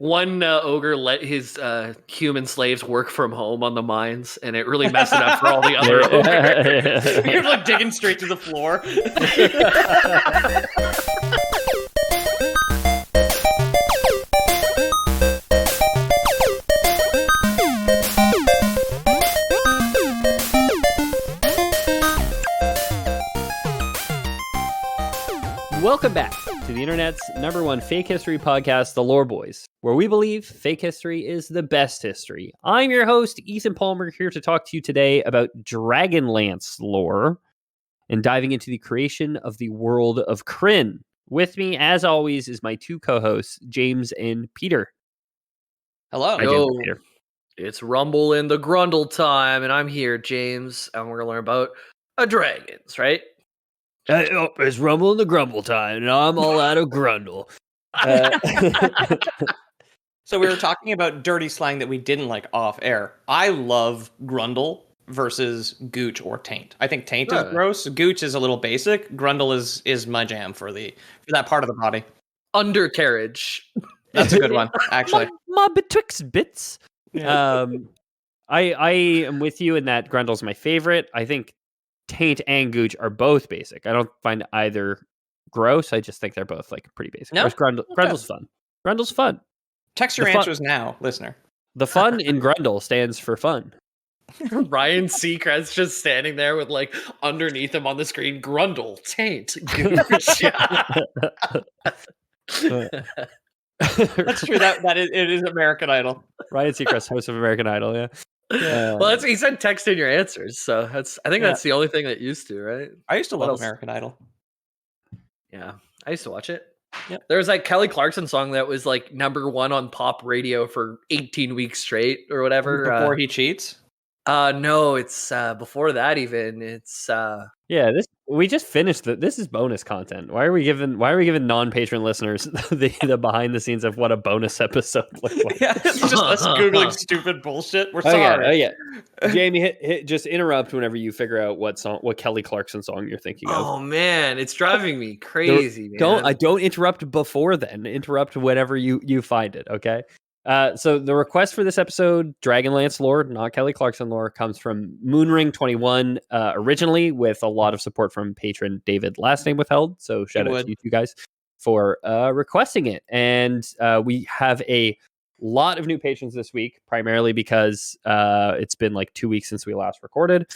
One ogre let his human slaves work from home on the mines, and it really messed it up for all the other ogres. You're like digging straight to the floor. Welcome back to the internet's #1 fake history podcast, The Lore Boys, where we believe fake history is the best history. I'm your host, Ethan Palmer, here to talk to you today about Dragonlance Lore and diving into the creation of the world of Krynn. With me, as always, is my two co-hosts, James and Peter. Hello. Hi, James and Peter. It's Rumble in the Grundle time, and I'm here, James, and we're going to learn about dragons, right? It's Rumble in the Grumble time, and I'm all out of Grundle. So we were talking about dirty slang that we didn't like off air. I love Grundle versus Gooch or Taint. I think Taint is gross. Gooch is a little basic. Grundle is my jam for that part of the body. Undercarriage. That's a good one, actually. My betwixt bits. Yeah. I am with you in that Grundle's my favorite. I think Taint and Gooch are both basic. I don't find either gross. I just think they're both like pretty basic. No? Grundle's fun. Grundle's fun. Text your answers now, listener. The fun in Grundle stands for fun. Ryan Seacrest just standing there with like underneath him on the screen, Grundle, Taint, Gooch. That's true. It is American Idol. Ryan Seacrest, host of American Idol, yeah. Well, he said text in your answers, so I think that's the only thing that used to, right? I used to love American Idol. Yeah, I used to watch it. Yep. There was like Kelly Clarkson song that was like #1 on pop radio for 18 weeks straight or whatever. Before he cheats? No, it's before that even. It's yeah. We just finished this is bonus content. Why are we giving non-patron listeners the behind the scenes of what a bonus episode looks like? Yeah, it's just us googling stupid bullshit. We're sorry. Oh yeah. Jamie, hit just interrupt whenever you figure out what Kelly Clarkson song you're thinking of. Oh man, it's driving me crazy. Man. Don't interrupt before then. Interrupt whenever you find it. Okay. So the request for this episode, Dragonlance Lore, not Kelly Clarkson Lore, comes from Moonring21 originally, with a lot of support from patron David, last name withheld. So shout out to you two guys for requesting it. And we have a lot of new patrons this week, primarily because it's been like 2 weeks since we last recorded.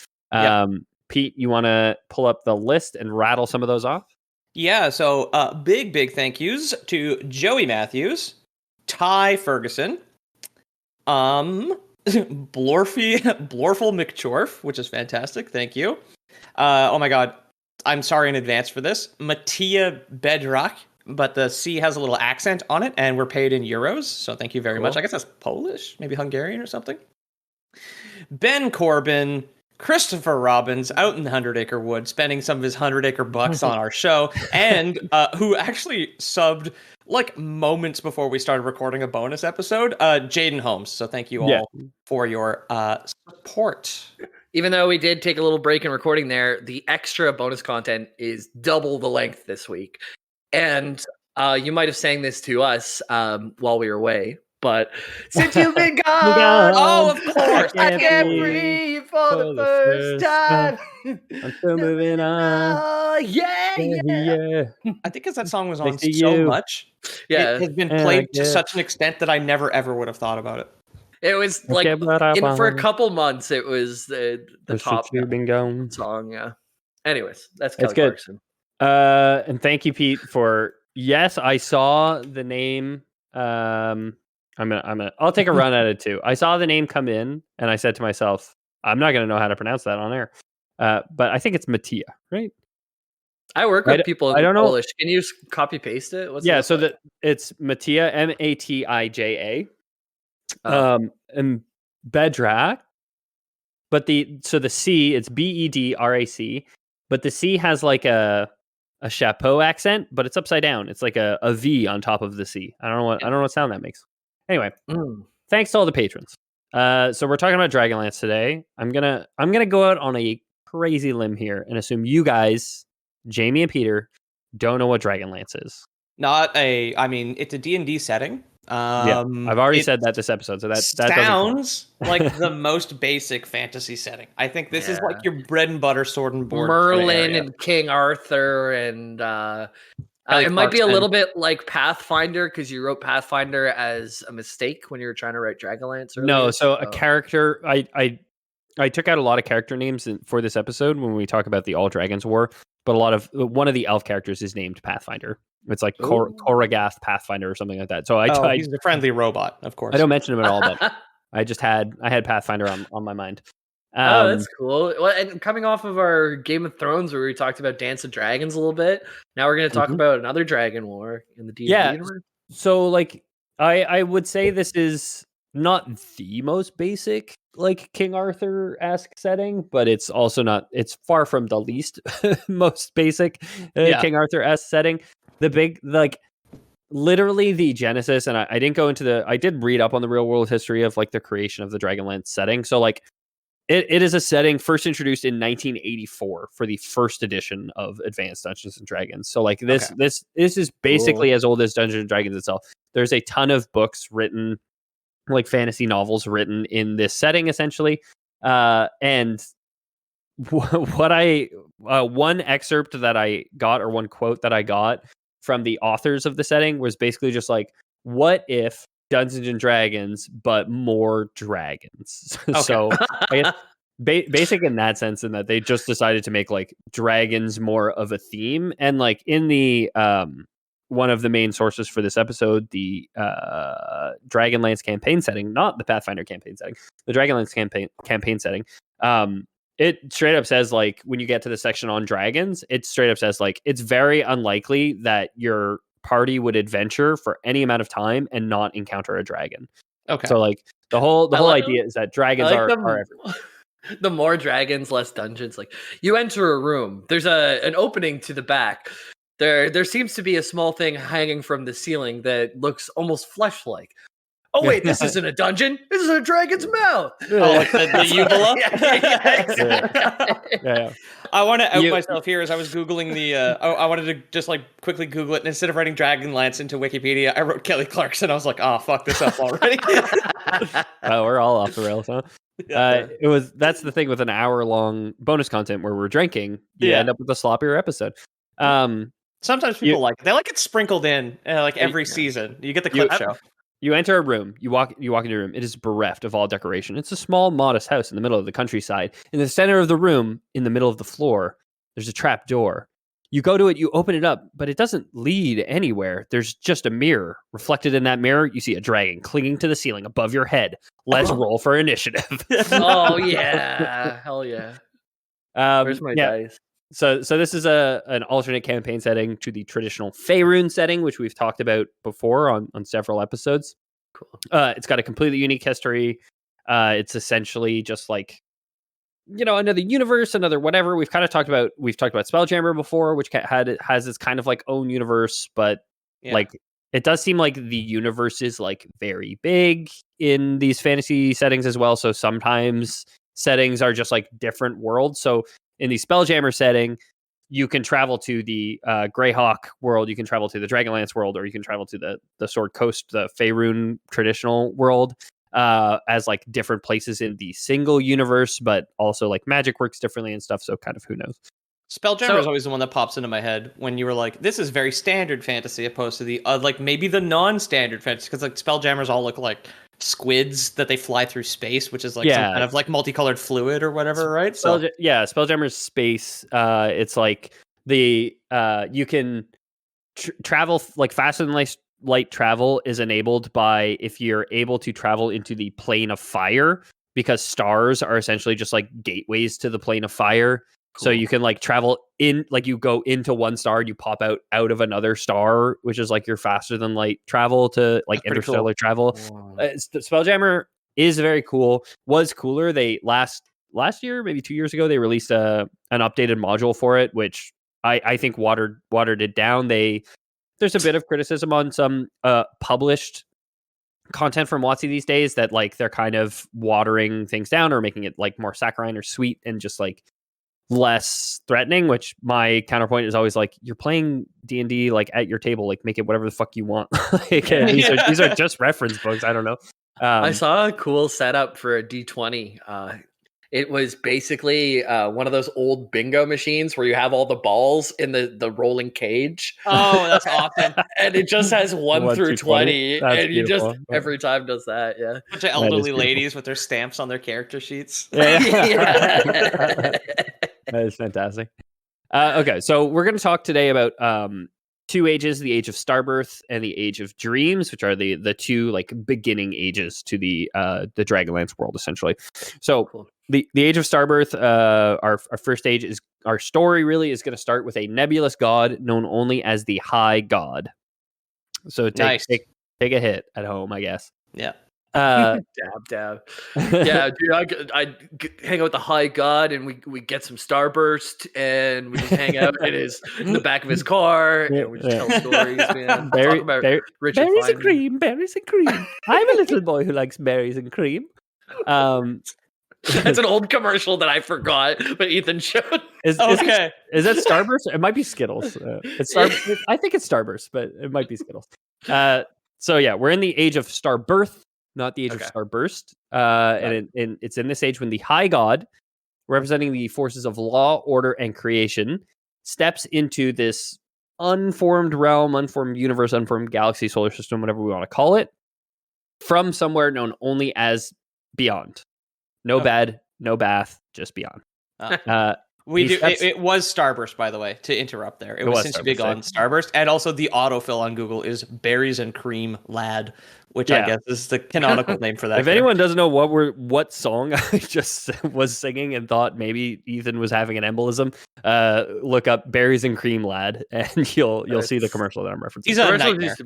Pete, you want to pull up the list and rattle some of those off? Yeah, so big thank yous to Joey Matthews, Ty Ferguson, Blorful McChorf, which is fantastic. Thank you. Oh my God, I'm sorry in advance for this. Mattia Bedrock, but the C has a little accent on it, and we're paid in euros, so thank you very much. I guess that's Polish, maybe Hungarian or something. Ben Corbin, Christopher Robbins, out in the 100 Acre Wood, spending some of his 100 Acre bucks on our show, and who actually subbed like moments before we started recording a bonus episode, Jaden Holmes. So thank you all for your support. Even though we did take a little break in recording there, the extra bonus content is double the length this week. And you might have sang this to us while we were away. But since you've been gone, oh, of course, I can't breathe for the first time. I'm still moving on. Yeah. I think because that song was on so much, it has been played to such an extent that I never ever would have thought about it. It was like for a couple months, it was the top song. Yeah. Anyways, that's Kelly Clarkson. And thank you, Pete, for I saw the name. I'll take a run at it too. I saw the name come in, and I said to myself, I'm not going to know how to pronounce that on air. But I think it's Mattia, right? I work with people in Polish. Know. Can you just copy paste it? So that it's Mattia, Matija, and Bedrak. But the C, it's Bedrac, but the C has like a chapeau accent, but it's upside down. It's like a V on top of the C. I don't know what sound that makes. Anyway, thanks to all the patrons. So we're talking about Dragonlance today. I'm gonna go out on a crazy limb here and assume you guys, Jamie and Peter, don't know what Dragonlance is. I mean, it's a D&D setting. I've already said that this episode, so that sounds like the most basic fantasy setting. I think this is like your bread and butter sword and board. Merlin and King Arthur, and it might be a little bit like Pathfinder because you wrote Pathfinder as a mistake when you were trying to write Dragonlance earlier. No, so a character. I took out a lot of character names for this episode when we talk about the All Dragons War, but one of the elf characters is named Pathfinder. It's like Koragath Pathfinder or something like that. So he's the friendly robot, of course. I don't mention him at all, but I had Pathfinder on my mind. That's cool. Well, and coming off of our Game of Thrones where we talked about Dance of Dragons a little bit, now we're going to talk about another Dragon War in the D&D universe. So like I would say this is not the most basic like King Arthur-esque setting, but it's also not, it's far from the least most basic King Arthur-esque setting. The big, like, literally the genesis, and I didn't go into I did read up on the real world history of like the creation of the Dragonlance setting. So like it is a setting first introduced in 1984 for the first edition of Advanced Dungeons and Dragons. So like this is basically as old as Dungeons and Dragons itself. There's a ton of books written, like fantasy novels written in this setting essentially. And one excerpt that I got, or one quote that I got from the authors of the setting, was basically just like, what if Dungeons and Dragons, but more dragons? Okay. So I guess basic in that sense, in that they just decided to make like dragons more of a theme. And like in the one of the main sources for this episode, the Dragonlance campaign setting, not the Pathfinder campaign setting, the Dragonlance campaign setting, it straight up says, like, when you get to the section on dragons, it straight up says, like, it's very unlikely that your party would adventure for any amount of time and not encounter a dragon. Okay. So, like, the whole idea is that dragons are everywhere. The more dragons, less dungeons. Like, you enter a room, there's an opening to the back. There seems to be a small thing hanging from the ceiling that looks almost flesh-like. Oh wait, this isn't a dungeon. This is a dragon's mouth. Oh, like the uvula. Exactly. Yeah. I want to out myself here as I was googling the. I wanted to just like quickly Google it, and instead of writing Dragonlance into Wikipedia, I wrote Kelly Clarkson. I was like, oh fuck this up already. We're all off the rails, huh? That's the thing with an hour-long bonus content where we're drinking. You end up with a sloppier episode. Sometimes people like it. They like it sprinkled in like every season. You get the clip show. You enter a room, you walk into a room. It is bereft of all decoration. It's a small, modest house in the middle of the countryside. In the center of the room, in the middle of the floor, there's a trap door. You go to it, you open it up, but it doesn't lead anywhere. There's just a mirror. Reflected in that mirror, you see a dragon clinging to the ceiling above your head. Let's roll for initiative. Oh, yeah. Hell yeah. Where's my dice? So this is an alternate campaign setting to the traditional Faerun setting, which we've talked about before on several episodes. Cool. It's got a completely unique history. It's essentially just like, another universe, another whatever. We've talked about Spelljammer before, which has its kind of like own universe, but like it does seem like the universe is like very big in these fantasy settings as well. So sometimes settings are just like different worlds. So in the Spelljammer setting, you can travel to the Greyhawk world, you can travel to the Dragonlance world, or you can travel to the Sword Coast, the Faerun traditional world, as like different places in the single universe, but also like magic works differently and stuff. So kind of who knows. Spelljammer is always the one that pops into my head when you were like, this is very standard fantasy opposed to the like maybe the non-standard fantasy, because like Spelljammers all look like squids that they fly through space, which is like some kind of like multicolored fluid or whatever, right? Spelljammer's space. It's like the you can travel like faster than light travel is enabled by if you're able to travel into the plane of fire, because stars are essentially just like gateways to the plane of fire. Cool. So you can like travel in, like you go into one star, you pop out of another star, which is like your faster than light travel to like interstellar travel. Wow. Spelljammer is very cool. Was cooler. They last year, maybe 2 years ago, they released an updated module for it, which I think watered it down. There's a bit of criticism on some published content from WotC these days that like they're kind of watering things down or making it like more saccharine or sweet and just like less threatening, which my counterpoint is always like, you're playing D&D like at your table, like make it whatever the fuck you want. Like, these are just reference books. I don't know. I saw a cool setup for a D20. It was basically one of those old bingo machines where you have all the balls in the rolling cage. Oh, that's awesome. And it just has 1 through 20. That's And you just beautiful. every time does that. Yeah. Bunch of elderly ladies with their stamps on their character sheets. Yeah. Yeah. That is fantastic. Okay, so we're going to talk today about two ages, the Age of Starbirth and the Age of Dreams, which are the two like beginning ages to the Dragonlance world, essentially. So Cool. the Age of Starbirth, our first age is our story really is going to start with a nebulous god known only as the High God. So take a hit at home, I guess. Yeah. Dab. Yeah, dude, I hang out with the High God, and we get some Starburst, and we just hang out in the back of his car, and we just tell stories, man. Talk about Richard berries and Feynman. cream, berries and cream. I'm a little boy who likes berries and cream. That's an old commercial that I forgot, but Ethan showed. Is that Starburst? It might be Skittles. I think it's Starburst, but it might be Skittles. So yeah, we're in the Age of Starbirth, not the Age of Starburst. And it's in this age when the High God, representing the forces of law, order, and creation, steps into this unformed realm, unformed universe, unformed galaxy, solar system, whatever we want to call it, from somewhere known only as Beyond. No bed, no bath, just Beyond. It was Starburst, by the way, to interrupt there. It was since big on Starburst. And also the autofill on Google is Berries and Cream Lad, which I guess is the canonical name for that. If anyone doesn't know what song I just was singing and thought maybe Ethan was having an embolism, look up Berries and Cream Lad, and you'll see the commercial that I'm referencing. He's a nightmare.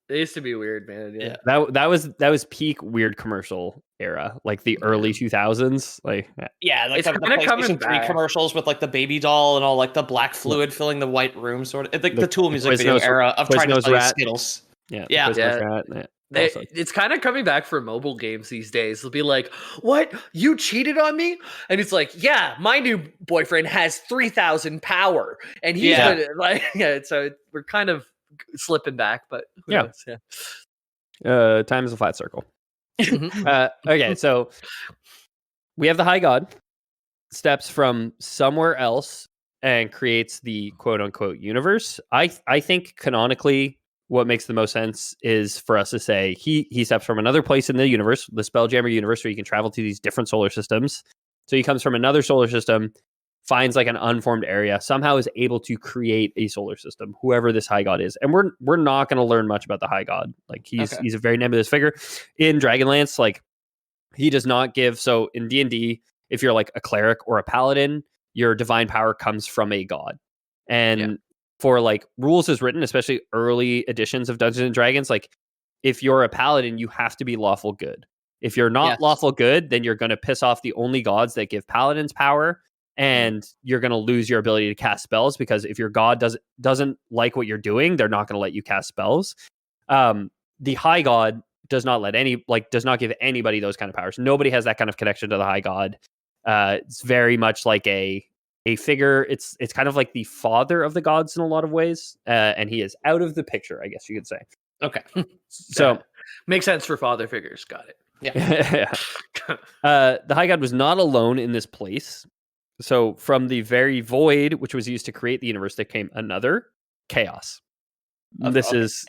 It used to be weird, man. Yeah. That was peak weird commercial era, like the early 2000s. Like like it's the PlayStation 3 back. commercials with like the baby doll and all like the black fluid filling the white room, sort of like the Tool music video era of trying to play Skittles. It's kind of coming back for mobile games these days. They'll be like, "What? You cheated on me?" And it's like, "Yeah, my new boyfriend has 3,000 power, and he's like, So we're kind of slipping back, but who knows? Time is a flat circle. Okay, so we have the High God steps from somewhere else and creates the quote unquote universe. I think canonically, what makes the most sense is for us to say he steps from another place in the universe, the Spelljammer universe, where you can travel to these different solar systems. So he comes from another solar system, finds like an unformed area, somehow is able to create a solar system, whoever this High God is. And we're not going to learn much about the High God. Like he's a very nebulous figure. In Dragonlance, like he does not give. So in D&D, if you're like a cleric or a paladin, your divine power comes from a god. And for like rules as written, especially early editions of Dungeons and Dragons, like if you're a paladin, you have to be lawful good. If you're not lawful good, then you're going to piss off the only gods that give paladins power, and you're going to lose your ability to cast spells, because if your god doesn't like what you're doing, they're not going to let you cast spells. The High God does not give anybody those kind of powers. Nobody has that kind of connection to the High God. It's very much like a figure. It's kind of like the father of the gods in a lot of ways, and he is out of the picture, I guess you could say. Okay, so makes sense for father figures. Got it. Yeah. The High God was not alone in this place. So from the very void, which was used to create the universe, there came another chaos. This is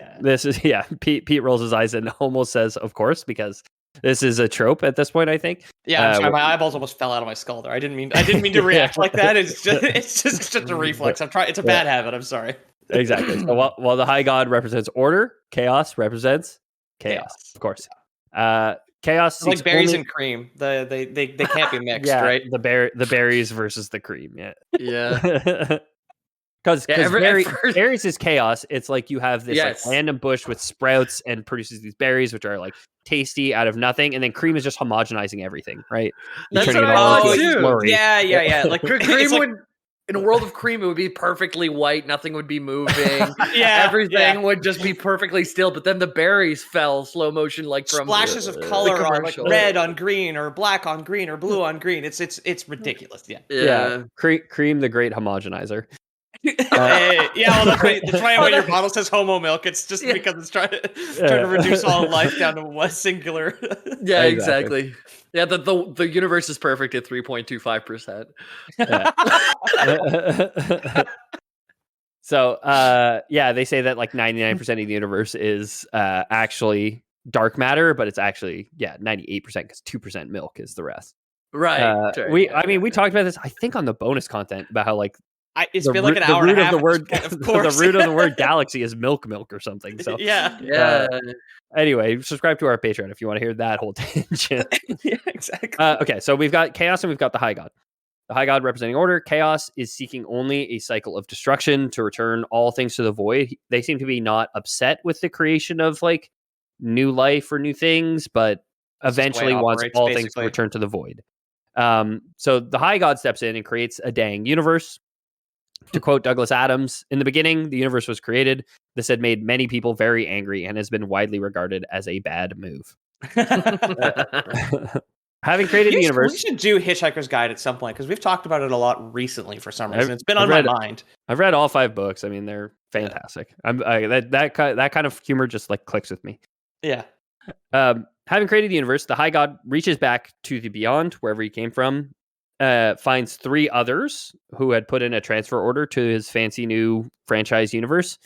Pete rolls his eyes and almost says, "Of course," because this is a trope at this point, I think. Yeah, I'm sorry, my eyeballs almost fell out of my skull there. I didn't mean to react like that. It's just a reflex. I'm trying. It's a bad habit. I'm sorry. Exactly. So while the High God represents order, chaos represents chaos. Of course. Chaos it's like berries and cream. They can't be mixed, right? The berries versus the cream. Yeah. Because berries is chaos. It's like you have this like random bush with sprouts and produces these berries, which are like tasty out of nothing, and then cream is just homogenizing everything, right? That's what I thought too. Yeah. Like cream in a world of cream, it would be perfectly white. Nothing would be moving. Yeah, Everything would just be perfectly still. But then the berries fell slow motion, like from splashes of color on like red on green or black on green or blue on green. It's ridiculous. Yeah. Cream, the great homogenizer. Well, that's why when your bottle says homo milk, it's just because it's trying to reduce all life down to one singular. Yeah, exactly. Yeah, the universe is perfect at 3.25%. So, they say that like 99% of the universe is actually dark matter, but it's actually 98% because 2% milk is the rest. Right. We talked about this, I think, on the bonus content about how like it's been like an hour and a half. Of course. The root of the word galaxy is milk or something. So anyway, subscribe to our Patreon if you want to hear that whole tangent. Yeah, exactly. Okay, so we've got Chaos and we've got the High God. The High God representing order. Chaos is seeking only a cycle of destruction to return all things to the void. They seem to be not upset with the creation of like new life or new things, but eventually wants all things to return to the void. So the High God steps in and creates a dang universe. To quote Douglas Adams, in the beginning, the universe was created. This had made many people very angry and has been widely regarded as a bad move. Having created the universe... We should do Hitchhiker's Guide at some point, because we've talked about it a lot recently for some reason. It's been on my mind. I've read all 5 books. I mean, they're fantastic. That kind of humor just like clicks with me. Yeah. Having created the universe, the High God reaches back to the beyond, wherever he came from, finds 3 others who had put in a transfer order to his fancy new franchise universe.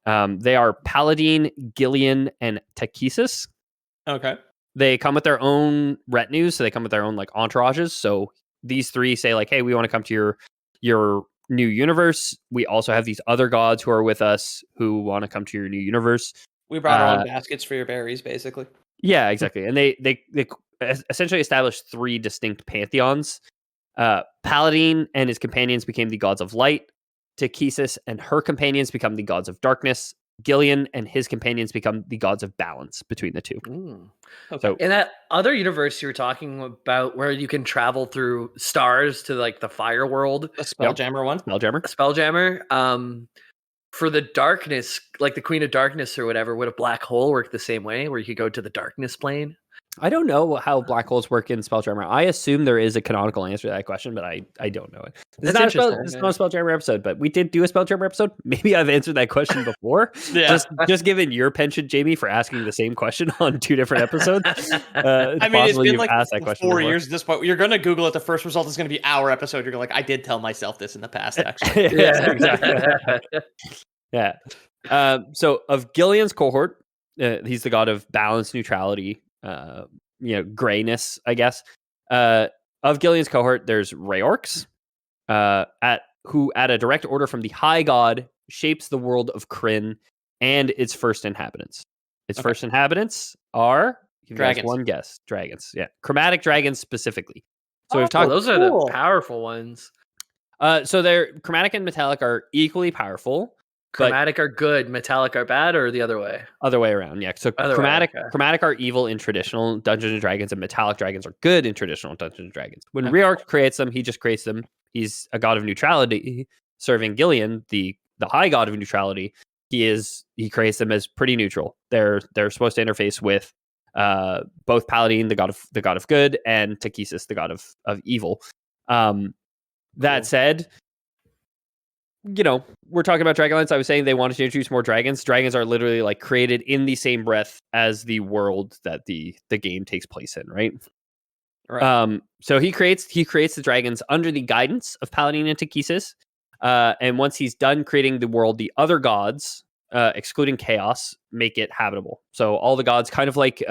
They are Paladin, Gillian, and Takesis. Okay. They come with their own retinues, so they come with their own like entourages. So these 3 say like, "Hey, we want to come to your new universe. We also have these other gods who are with us who want to come to your new universe. We brought our own baskets for your berries, basically." Yeah, exactly. And they essentially established 3 distinct pantheons. Paladin and his companions became the gods of light. Takesis and her companions become the gods of darkness. Gillian and his companions become the gods of balance between the 2. Okay. So, in that other universe you were talking about, where you can travel through stars to like the fire world, a Spelljammer one, Spelljammer. For the darkness, like the Queen of Darkness or whatever, would a black hole work the same way, where you could go to the darkness plane? I don't know how black holes work in Spelljammer. I assume there is a canonical answer to that question, but I don't know it. It's not a Spelljammer episode, but we did do a Spelljammer episode. Maybe I've answered that question before. Just given your penchant, Jamie, for asking the same question on 2 different episodes. I mean, it's been like 4 years at this point. You're going to Google it. The first result is going to be our episode. You're like, I did tell myself this in the past, actually. Exactly. So of Gillian's cohort, he's the god of balance, neutrality, grayness, I guess. Of Gillian's cohort, there's Rayorks, who at a direct order from the High God shapes the world of Krynn and its first inhabitants. Its first inhabitants are dragons. One guess, dragons. Yeah, chromatic dragons specifically. So we've talked. Those are the powerful ones. So they're chromatic and metallic are equally powerful. Chromatic are good, metallic are bad, or the other way? Other way around, yeah. So chromatic are evil in traditional Dungeons and Dragons, and metallic dragons are good in traditional Dungeons and Dragons. When Rayork creates them, he just creates them. He's a god of neutrality, serving Gillian, the High God of neutrality. He creates them as pretty neutral. They're supposed to interface with both Paladin, the god of good, and Takesis, the god of evil. That said, we're talking about Dragonlance. I was saying they wanted to introduce more dragons. Dragons are literally like created in the same breath as the world that the game takes place in, right? So he creates the dragons under the guidance of Paladin and Takesis. And once he's done creating the world, the other gods, excluding Chaos, make it habitable. So all the gods, kind of like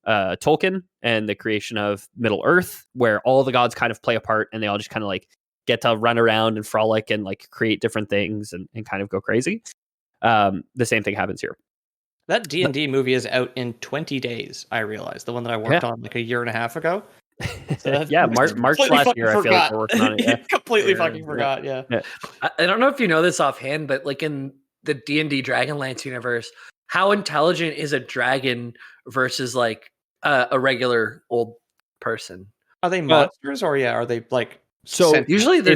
Tolkien and the creation of Middle Earth, where all the gods kind of play a part and they all just kind of like get to run around and frolic and like create different things and kind of go crazy. The same thing happens here. That D&D movie is out in 20 days, I realized. The one that I worked on like a year and a half ago. So March last year, I feel like we're working on it. Yeah. Completely fucking forgot, yeah. I don't know if you know this offhand, but like in the D&D Dragonlance universe, how intelligent is a dragon versus like a regular old person? Are they monsters or are they like... So usually they're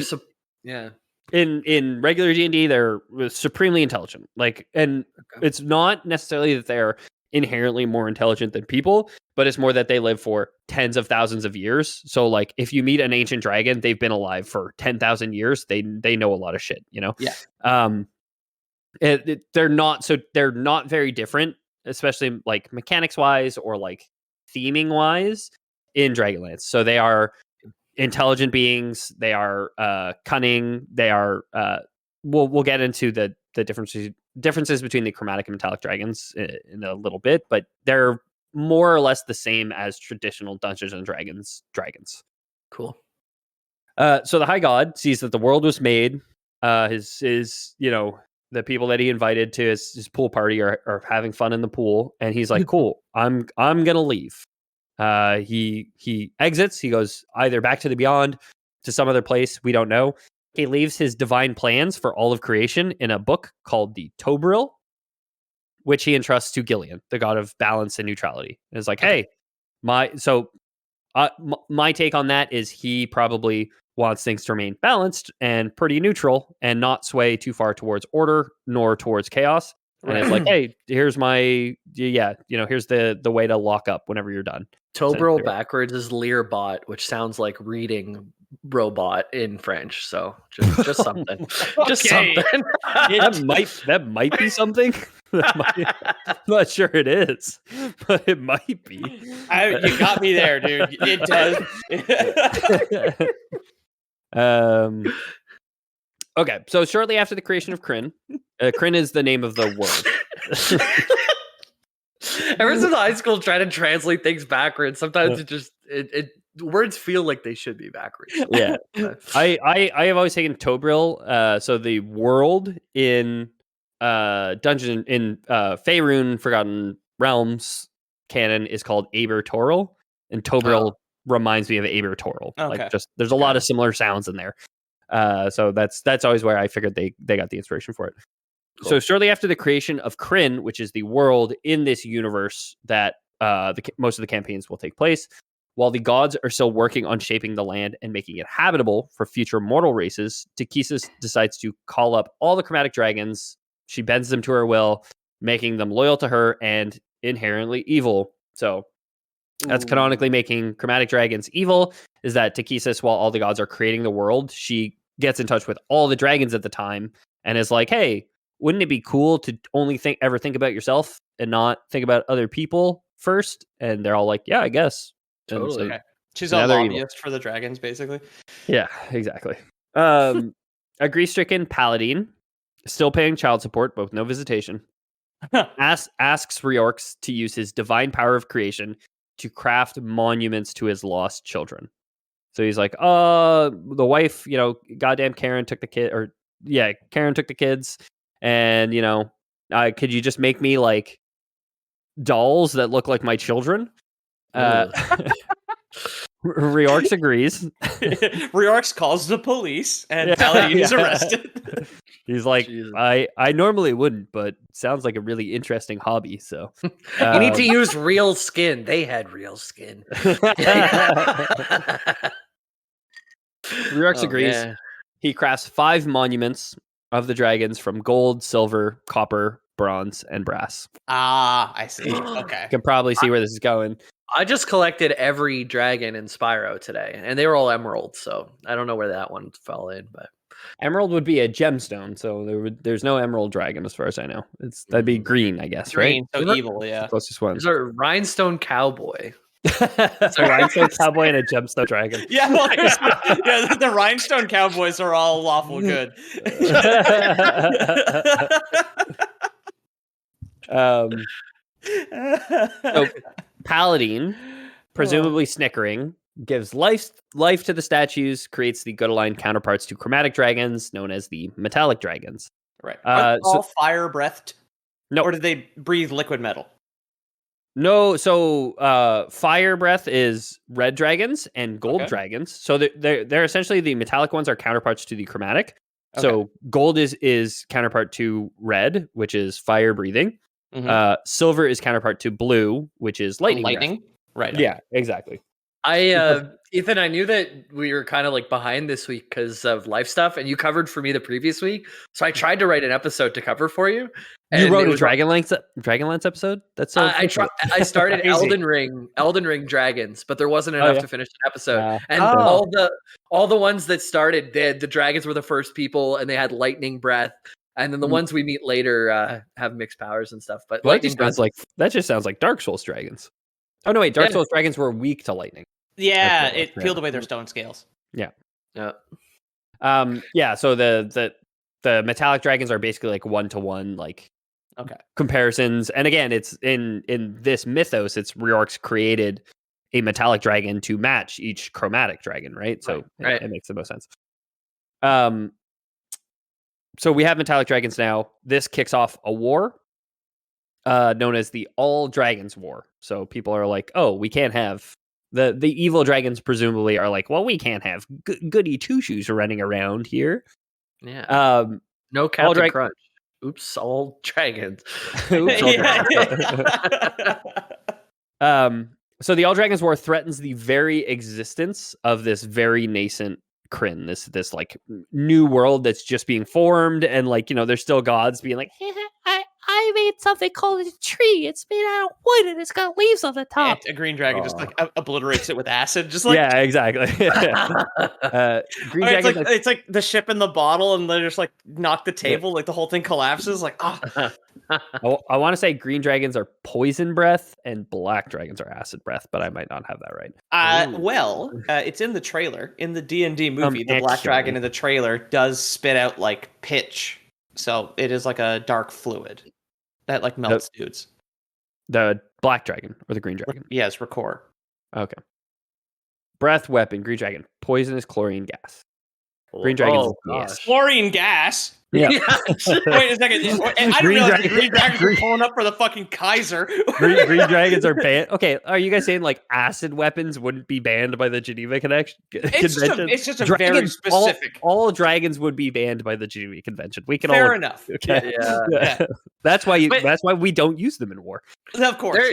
Yeah. In regular D&D, they're supremely intelligent. And it's not necessarily that they're inherently more intelligent than people, but it's more that they live for tens of thousands of years. So like if you meet an ancient dragon, they've been alive for 10,000 years. They know a lot of shit, Yeah. They're not very different, especially like mechanics wise or like theming wise in Dragonlance. So they are intelligent beings. They are cunning. They are we'll get into the differences between the chromatic and metallic dragons in a little bit, but they're more or less the same as traditional Dungeons and Dragons. Cool. So the High God sees that the world was made. His the people that he invited to his pool party are having fun in the pool, and he's like, "Cool, I'm gonna leave." He exits. He goes either back to the Beyond, to some other place, we don't know. He leaves his divine plans for all of creation in a book called the Tobril, which he entrusts to Gillian, the god of balance and neutrality. And it's like, hey, my take on that is he probably wants things to remain balanced and pretty neutral and not sway too far towards order nor towards chaos. And it's like, hey, here's here's the way to lock up whenever you're done. Tobril backwards is Learbot, which sounds like reading robot in French. So just something. Just something. that might be something. I'm not sure it is, but it might be. You got me there, dude. It does. Okay, so shortly after the creation of Kryn, Kryn is the name of the world. Ever since high school, trying to translate things backwards, sometimes it words feel like they should be backwards. Yeah, I have always taken Tobril. So the world in Dungeon in Faerun Forgotten Realms canon is called Aber Toril, and Tobril reminds me of Aber Toril. Okay. Like there's a lot of similar sounds in there. So that's always where I figured they got the inspiration for it. Cool. So shortly after the creation of Kryn, which is the world in this universe that most of the campaigns will take place, while the gods are still working on shaping the land and making it habitable for future mortal races, Takhisis decides to call up all the chromatic dragons. She bends them to her will, making them loyal to her and inherently evil. So that's canonically making chromatic dragons evil, is that Takhisis, while all the gods are creating the world, she gets in touch with all the dragons at the time and is like, hey, wouldn't it be cool to only ever think about yourself and not think about other people first? And they're all like, yeah, I guess. Totally. So, okay. She's a lobbyist for the dragons, basically. Yeah, exactly. A grief-stricken paladin, still paying child support, but with no visitation, asks Reorx to use his divine power of creation to craft monuments to his lost children. So he's like, the wife, goddamn Karen took the kid, Karen took the kids. And, could you just make me like dolls that look like my children? Reorx agrees. Reorx calls the police and Paladin is arrested. He's like, I normally wouldn't, but sounds like a really interesting hobby. So you need to use real skin. They had real skin. Reorx agrees. Man. He crafts 5 monuments of the dragons from gold, silver, copper, bronze, and brass. Ah, I see. Okay. You can probably see where this is going. I just collected every dragon in Spyro today, and they were all emerald, so I don't know where that one fell in, but emerald would be a gemstone, so there's no emerald dragon as far as I know. That'd be green, I guess, green, right? So evil, yeah. Closest one. There's a rhinestone cowboy. It's a rhinestone cowboy and a gemstone dragon. Yeah, the rhinestone cowboys are all lawful good. So Paladin, presumably snickering, gives life to the statues, creates the good-aligned counterparts to chromatic dragons, known as the metallic dragons. Right. Are they all fire-breathed? No. Or do they breathe liquid metal? No, so fire breath is red dragons and gold dragons. So they're essentially the metallic ones are counterparts to the chromatic. Okay. So gold is counterpart to red, which is fire breathing. Mm-hmm. Silver is counterpart to blue, which is lightning. Right. Yeah, exactly. Ethan, I knew that we were kind of like behind this week because of life stuff, and you covered for me the previous week. So I tried to write an episode to cover for you. You and wrote it a was Dragonlance episode? That's so I started Crazy. Elden Ring Dragons, but there wasn't enough to finish an episode. And Oh. all the ones that started, the dragons were the first people, and they had lightning breath. And then the ones we meet later have mixed powers and stuff. But Well, lightning breath, that just sounds like Dark Souls dragons. Oh no, wait, Dark Souls dragons were weak to lightning. Yeah, it peeled away their stone scales. yeah. So the metallic dragons are basically like 1-to-1 like comparisons. And again, it's in this mythos, it's Reorc's created a metallic dragon to match each chromatic dragon, right? So it makes the most sense. So we have metallic dragons now. This kicks off a war known as the All Dragons War. So people are like, oh, we can't have the evil dragons presumably are like, well, we can't have goody two-shoes running around here. Yeah. No Captain Crunch. Oops, all dragons. Oops, all dragons. So the All Dragons War threatens the very existence of this very nascent Kryn, this like new world that's just being formed, and like, you know, there's still gods being like, I made something called a tree. It's made out of wood and it's got leaves on the top. A green dragon just like obliterates it with acid, just like exactly. Green dragon. It's like the ship in the bottle, and they just like knock the table, like the whole thing collapses. Like, I want to say green dragons are poison breath and black dragons are acid breath, but I might not have that right. It's in the trailer in the D&D movie. The black dragon in the trailer does spit out like pitch, so it is like a dark fluid that like melts dudes. The black dragon or the green dragon? Yes, Rakor. Okay. Breath weapon, green dragon, poisonous chlorine gas. Green dragons, chlorine gas. Yeah. Wait a second. I didn't realize green dragons were pulling up for the fucking Kaiser. Green dragons are banned. Okay, are you guys saying like acid weapons wouldn't be banned by the Geneva Convention? It's just a very specific. All dragons would be banned by the Geneva Convention. We can fair enough. Okay. Yeah. That's why we don't use them in war. Of course,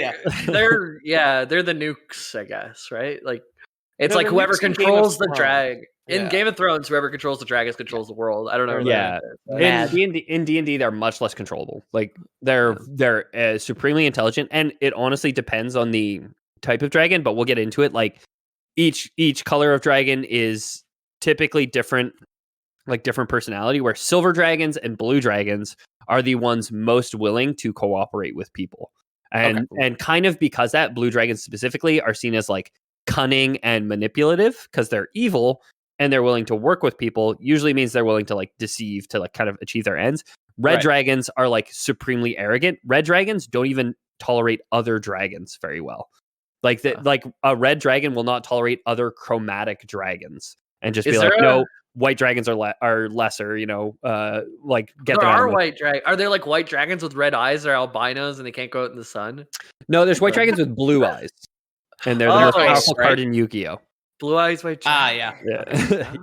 they're the nukes, I guess, right? Like it's like whoever controls the drag. In Game of Thrones, whoever controls the dragons controls the world. I don't know. Yeah, in D&D, they're much less controllable. Like they're supremely intelligent, and it honestly depends on the type of dragon. But we'll get into it. Like each color of dragon is typically different, like different personality. Where silver dragons and blue dragons are the ones most willing to cooperate with people, and kind of because that blue dragons specifically are seen as like cunning and manipulative because they're evil. And they're willing to work with people, usually means they're willing to like deceive to like kind of achieve their ends. Red dragons are like supremely arrogant. Red dragons don't even tolerate other dragons very well. Like like a red dragon will not tolerate other chromatic dragons and just be like, no, white dragons are lesser, you know, like get there are white dragons. Are there like white dragons with red eyes or albinos and they can't go out in the sun? No, there's white dragons with blue eyes. And they're the most powerful card in Yu-Gi-Oh! Blue eyes, white dragon.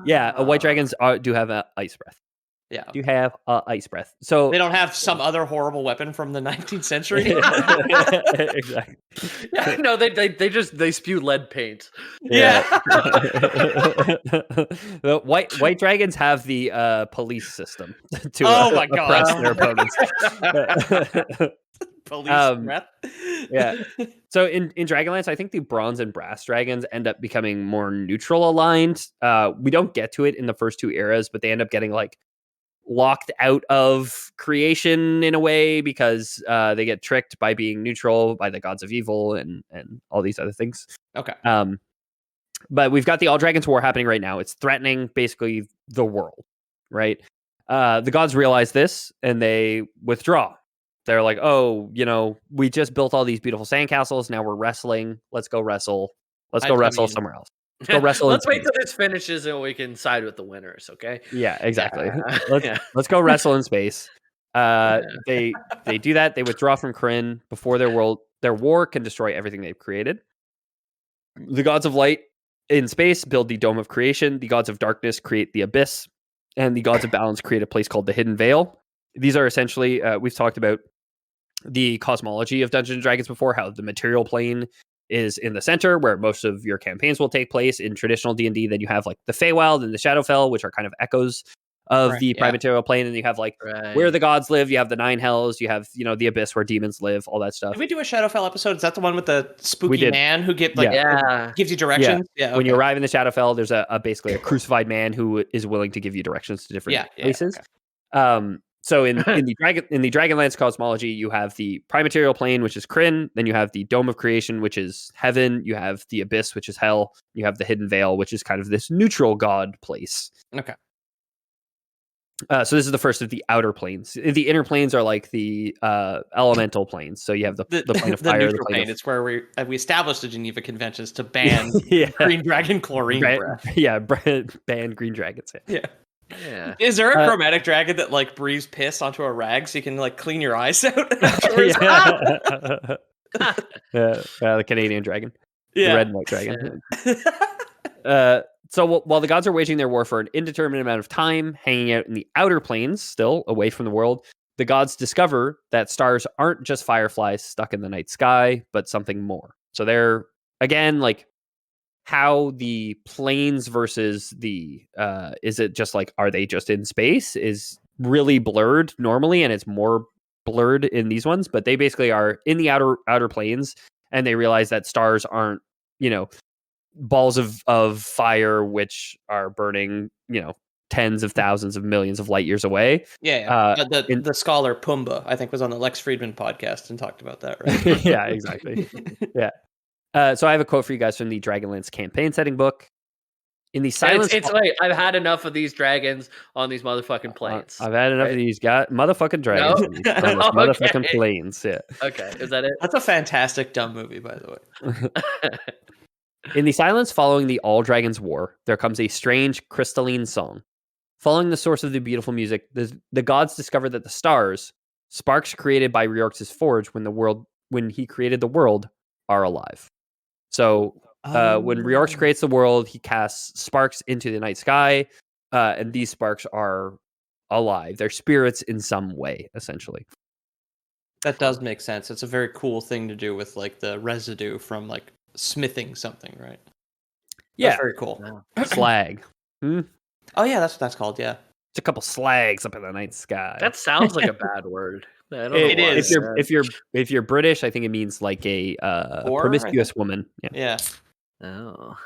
Yeah. White dragons do have ice breath. Yeah. Do have ice breath. So they don't have some other horrible weapon from the 19th century. Exactly. Yeah, no, they spew lead paint. Yeah. The white dragons have the police system to oppress their opponents. Police breath. Yeah. So in Dragonlance, I think the bronze and brass dragons end up becoming more neutral aligned. We don't get to it in the first two eras, but they end up getting like locked out of creation in a way because they get tricked by being neutral by the gods of evil and all these other things. Okay. But we've got the All Dragons War happening right now. It's threatening basically the world, right? The gods realize this and they withdraw. They're like, oh, you know, we just built all these beautiful sandcastles. Now we're wrestling. Let's go wrestle. Let's go wrestle somewhere else. Let's go wrestle. Let's wait till this finishes and we can side with the winners. Okay. Yeah, exactly. Let's go wrestle in space. They do that. They withdraw from Kryn before their war can destroy everything they've created. The gods of light in space build the dome of creation. The gods of darkness create the abyss, and the gods of balance create a place called the hidden veil. These are essentially we've talked about the cosmology of Dungeons & Dragons before, how the material plane is in the center where most of your campaigns will take place in traditional D&D. Then you have like the Feywild and the Shadowfell, which are kind of echoes of the prime material plane. And you have like where the gods live. You have the 9 hells. You have, the abyss where demons live, all that stuff. Did we do a Shadowfell episode? Is that the one with the spooky man who gives you directions? Yeah. Okay. When you arrive in the Shadowfell, there's basically a crucified man who is willing to give you directions to different places. Okay. So in the Dragonlance cosmology, you have the prime material plane, which is Krynn. Then you have the Dome of Creation, which is heaven. You have the abyss, which is hell. You have the Hidden Veil, which is kind of this neutral god place. Okay. So this is the first of the outer planes. The inner planes are like the elemental planes. So you have the plane of fire. The plane. It's where we established the Geneva Conventions to ban green dragon chlorine breath. Yeah, ban green dragons. Yeah. Yeah. Is there a chromatic dragon that like breathes piss onto a rag so you can like clean your eyes out? The Canadian dragon. The red and white dragon. So while the gods are waging their war for an indeterminate amount of time, hanging out in the outer planes, still away from the world, the gods discover that stars aren't just fireflies stuck in the night sky, but something more. So they're, again, like how the planes versus the, is it just like, are they just in space, is really blurred normally, and it's more blurred in these ones, but they basically are in the outer planes, and they realize that stars aren't, balls of fire which are burning, tens of thousands of millions of light years away. The scholar Pumbaa, I think, was on the Lex Friedman podcast and talked about that, right? Yeah, exactly. So I have a quote for you guys from the Dragonlance campaign setting book. In the silence, it's like I've had enough of these dragons on these motherfucking planes. I've had enough of these motherfucking dragons on these motherfucking planes. Yeah. Okay, is that it? That's a fantastic dumb movie, by the way. In the silence following the All Dragons War, there comes a strange crystalline song. Following the source of the beautiful music, the gods discover that the stars, sparks created by Riorx's forge when he created the world, are alive. So when Riorx creates the world, he casts sparks into the night sky, and these sparks are alive. They're spirits in some way, essentially. That does make sense. It's a very cool thing to do with like the residue from like smithing something, right? Yeah, that's very cool. Slag. Oh yeah, that's what that's called. Yeah, it's a couple slags up in the night sky. That sounds like a bad word. I don't know it is. If you're British, I think it means like a promiscuous woman. Yeah. Oh.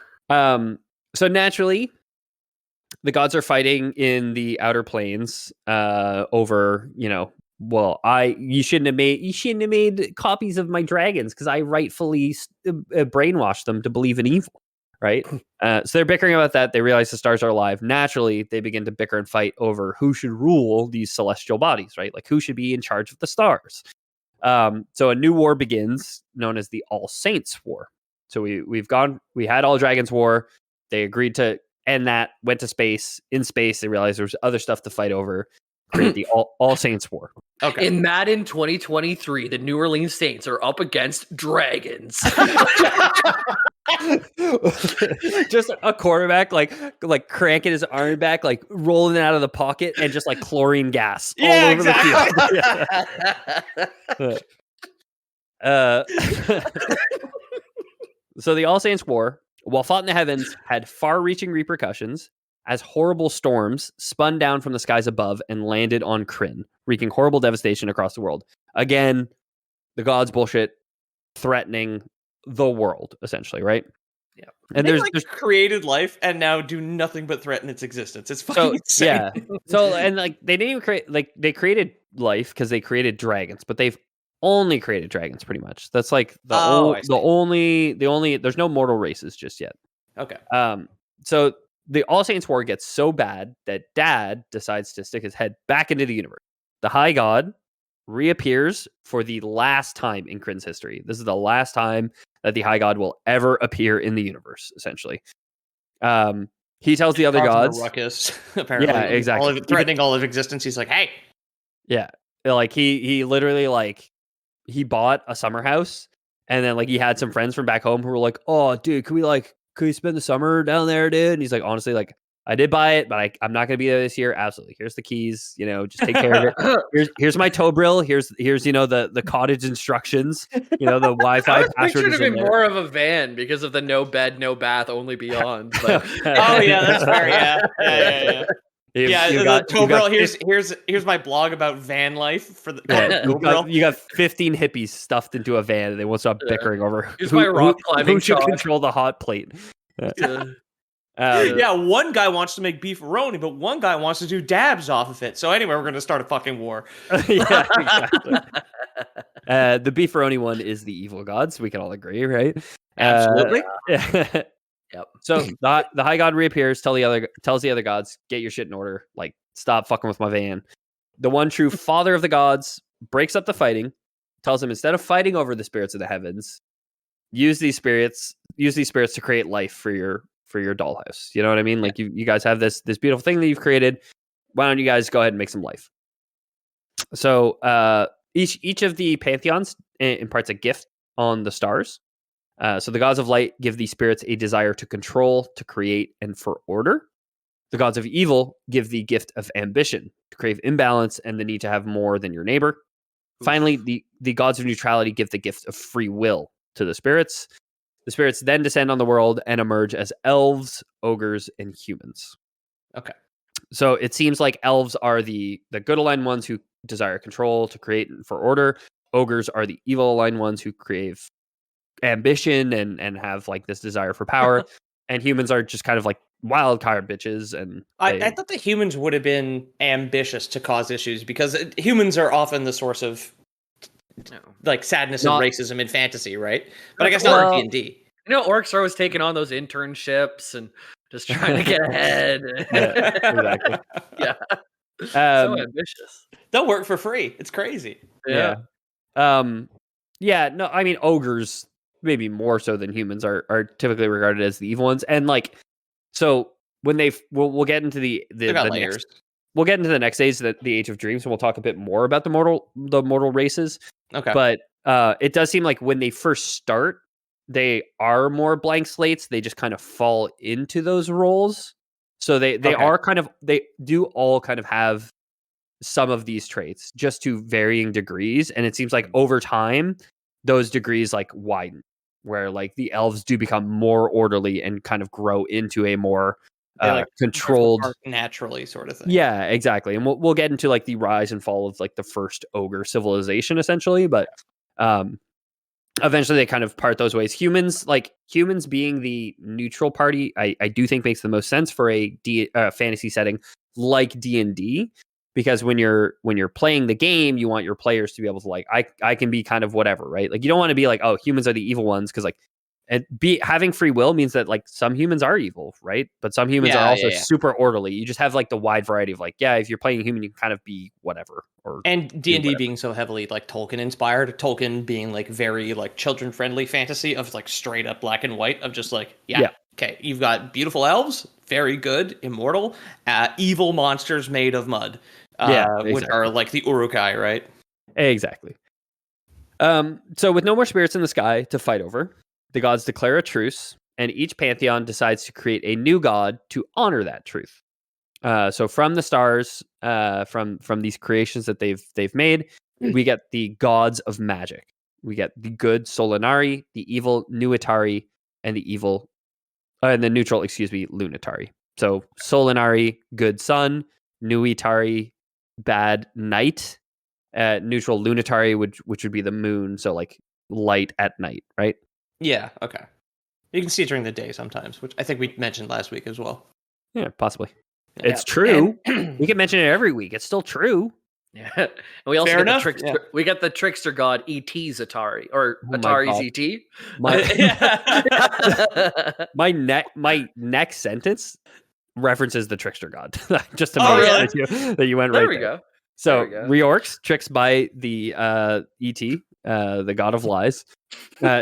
So naturally, the gods are fighting in the outer planes over, you shouldn't have made copies of my dragons because I rightfully brainwashed them to believe in evil, right? So they're bickering about that. They realize the stars are alive. Naturally, they begin to bicker and fight over who should rule these celestial bodies, right? Like who should be in charge of the stars. So a new war begins, known as the All Saints War. So we had All Dragons War. They agreed to end that, went to space. In space, they realized there was other stuff to fight over. Create the All Saints War. Okay. In Madden 2023, the New Orleans Saints are up against dragons. Just a quarterback like cranking his arm back, like rolling it out of the pocket, and just like chlorine gas all over the field. So the All Saints War, while fought in the heavens, had far-reaching repercussions as horrible storms spun down from the skies above and landed on Krynn, wreaking horrible devastation across the world. Again, the gods bullshit, threatening the world, essentially, right? Yeah. And there's created life and now do nothing but threaten its existence. It's fucking insane. Yeah. So, and like they didn't even create, like they created life because they created dragons, but they've only created dragons pretty much. That's like the only there's no mortal races just yet. Okay. So the All Saints War gets so bad that Dad decides to stick his head back into the universe. The High God reappears for the last time in Krynn's history. This is the last time that the High God will ever appear in the universe, essentially. He tells the other gods... ruckus, apparently. Yeah, exactly. Threatening all of existence. He's like, hey! Yeah. Like, he literally, like, he bought a summer house, and then, like, he had some friends from back home who were like, oh, dude, could we spend the summer down there, dude? And he's like, honestly, like, I did buy it, but I'm not going to be there this year. Absolutely. Here's the keys. Just take care of it. Here's my tow brill. Here's the cottage instructions. The Wi-Fi I was password pictured is to in be there. more of a van because of the no bed, no bath, only beyond. But Oh yeah, that's fair. Yeah. The tow brill. Here's my blog about van life for the you got 15 hippies stuffed into a van, and they won't stop bickering over Here's my rock climbing who should chalk. control the hot plate. One guy wants to make beefaroni, but one guy wants to do dabs off of it. So anyway, we're going to start a fucking war. Yeah, exactly. The beefaroni one is the evil gods. We can all agree, right? Absolutely. Yep. So the high god reappears, tells the other gods, get your shit in order. Like, stop fucking with my van. The one true father of the gods breaks up the fighting, tells him instead of fighting over the spirits of the heavens, use these spirits to create life for your dollhouse. You know what I mean? Like you guys have this beautiful thing that you've created. Why don't you guys go ahead and make some life? So each of the pantheons imparts a gift on the stars. So the gods of light give these spirits a desire to control, to create, and for order. The gods of evil give the gift of ambition, to crave imbalance and the need to have more than your neighbor. Oof. Finally, the gods of neutrality give the gift of free will to the spirits. The spirits then descend on the world and emerge as elves, ogres, and humans. Okay. So it seems like elves are the good aligned ones who desire control, to create, and for order. Ogres are the evil aligned ones who crave ambition and have like this desire for power. And humans are just kind of like wild card bitches. And I thought the humans would have been ambitious to cause issues, because humans are often the source of like sadness and racism in fantasy, right? But I guess not in D&D. Orcs are always taking on those internships and just trying to get ahead. Yeah, exactly. Yeah. So ambitious. They'll work for free. It's crazy. Yeah. No, I mean, ogres, maybe more so than humans, are typically regarded as the evil ones. And like, so when we'll get into the layers. We'll get into the next stage, the Age of Dreams, and we'll talk a bit more about the mortal races. Okay. But it does seem like when they first start, they are more blank slates. They just kind of fall into those roles. So they do all kind of have some of these traits, just to varying degrees. And it seems like over time, those degrees like widen, where like the elves do become more orderly and kind of grow into a more controlled, naturally sort of thing. Yeah, exactly. And we'll get into like the rise and fall of like the first ogre civilization, essentially. But eventually they kind of part those ways. Humans being the neutral party, I do think makes the most sense for a fantasy setting like D&D. Because when you're playing the game, you want your players to be able to like, I can be kind of whatever, right? Like you don't want to be like, oh, humans are the evil ones, because like having free will means that like some humans are evil, right? But some humans are also super orderly. You just have like the wide variety of like, if you're playing a human, you can kind of be whatever. And D&D being so heavily like Tolkien inspired, Tolkien being like very like children friendly fantasy of like straight up black and white of just like, okay, you've got beautiful elves, very good, immortal, evil monsters made of mud. Exactly. Which are like the Uruk-hai, right? Exactly. So with no more spirits in the sky to fight over, the gods declare a truce, and each pantheon decides to create a new god to honor that truth. So from the stars, from these creations that they've made, we get the gods of magic. We get the good Solinari, the evil Nuitari, and the neutral, Lunatari. So Solinari, good sun; Nuitari, bad night; neutral Lunatari, which would be the moon. So like light at night, right? Yeah. Okay. You can see it during the day sometimes, which I think we mentioned last week as well. Yeah, possibly. It's true. We can mention it every week. It's still true. Yeah. And we also get the trickster. Yeah. We get the trickster god ET's Atari, or Atari's ET. My next sentence references the trickster god. Just to make sure that you went right there. There we go. So Reorx, tricked by the ET, the god of lies,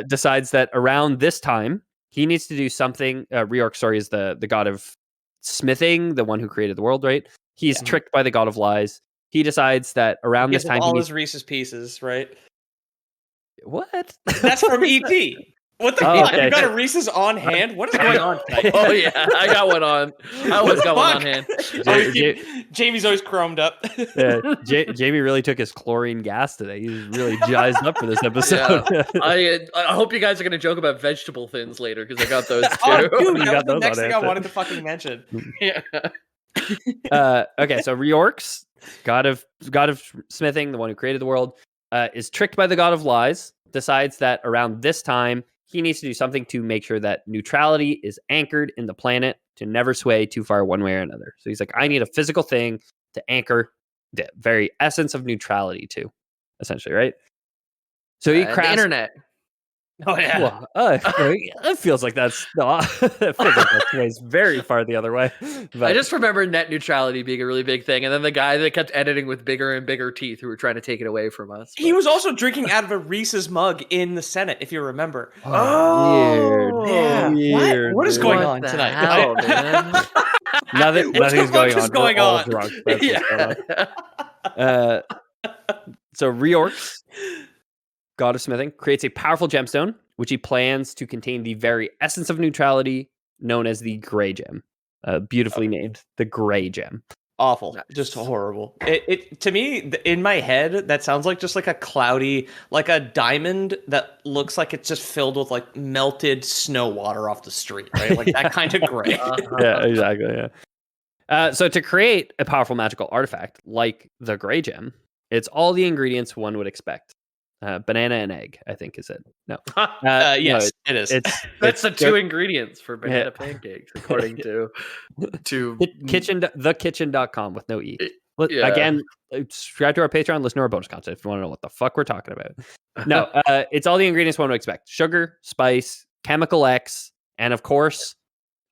decides that around this time he needs to do something. Reorx, is the god of smithing, the one who created the world, right? He's tricked by the god of lies. He decides that around this time all his Reese's Pieces, right? What? That's from ET. What the Oh, fuck? okay. You got a Reese's on hand? What is going on tonight? Oh yeah, I got one on. I always got one on hand. Jamie's always chromed up. Jamie really took his chlorine gas today. He's really jazzed up for this episode. Yeah. I hope you guys are gonna joke about vegetable thins later because I got those too. Oh, dude, You that got was the those next on thing I answer. wanted to fucking mention. Yeah. Okay, so Reorx, god of smithing, the one who created the world, is tricked by the god of lies, decides that around this time he needs to do something to make sure that neutrality is anchored in the planet to never sway too far one way or another. So he's like, I need a physical thing to anchor the very essence of neutrality to, essentially, right? So he crafts the internet. Oh yeah. Well, it feels like that's not. It feels like that sways very far the other way. But I just remember net neutrality being a really big thing, and then the guy that kept editing with bigger and bigger teeth who were trying to take it away from us. He was also drinking out of a Reese's mug in the Senate, if you remember. weird. Yeah. Weird. What is dude. going What on the tonight? hell, man? Nothing's going on. Going We're all on? drunk. That's what's going Yeah. on. So Reorx, god of smithing, creates a powerful gemstone, which he plans to contain the very essence of neutrality, known as the Gray Gem. Beautifully named, the Gray Gem. Awful. Nice. Just horrible. It to me, in my head, that sounds like just like a cloudy, like a diamond that looks like it's just filled with like melted snow water off the street, right? Like that kind of gray. Yeah, exactly. Yeah. So to create a powerful magical artifact like the Gray Gem, it's all the ingredients one would expect. Banana and egg, I think, is it? No. Yes, no, it is. That's the it's two ingredients for banana pancakes, according to thekitchen.com with no E. Yeah. Again, subscribe to our Patreon, listen to our bonus content if you want to know what the fuck we're talking about. No, it's all the ingredients one would expect. Sugar, spice, chemical X, and of course,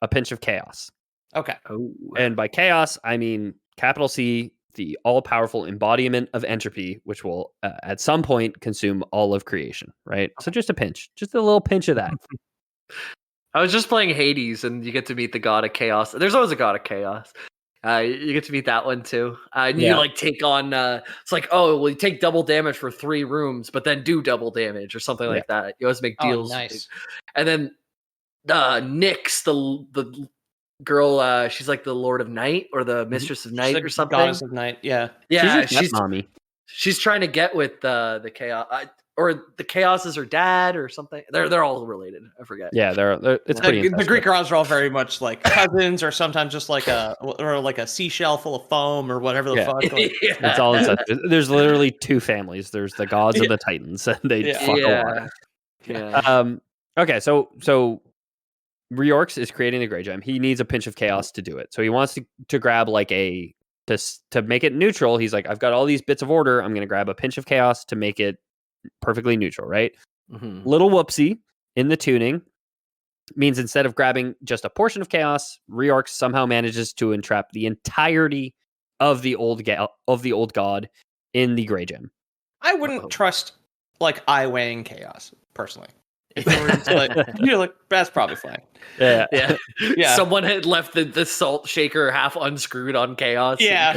a pinch of chaos. Okay. Oh. And by chaos, I mean capital C, the all-powerful embodiment of entropy, which will at some point consume all of creation, right? So just a pinch, just a little pinch of that. I was just playing Hades, and you get to meet the god of chaos. There's always a god of chaos. You get to meet that one too. And you like take on. It's like, oh, well, you take double damage for 3 rooms, but then do double damage or something like that. You always make deals. Oh, nice. And then Nyx, the girl, she's like the Lord of Night or the Mistress of Night or something. Goddess of Night. Yeah. Yeah, she's mommy. She's trying to get with the chaos. Or the Chaos is her dad, or something. They're all related. I forget. Yeah, they're it's pretty. The Greek gods are all very much like cousins, or sometimes just like a seashell full of foam, or whatever the fuck. Like, It's all incestuous. There's literally 2 families. There's the gods and the titans, and they fuck a lot. Yeah. Okay, so Reorx is creating the Grey Gem. He needs a pinch of chaos to do it. So he wants to grab like to make it neutral. He's like, I've got all these bits of order. I'm going to grab a pinch of chaos to make it perfectly neutral, right? Mm-hmm. Little whoopsie in the tuning means instead of grabbing just a portion of chaos, Reorx somehow manages to entrap the entirety of the old god in the Grey Gem. I wouldn't trust like weighing chaos personally. If you were like, you're like, that's probably fine. Yeah. Yeah. Someone had left the salt shaker half unscrewed on chaos. Yeah.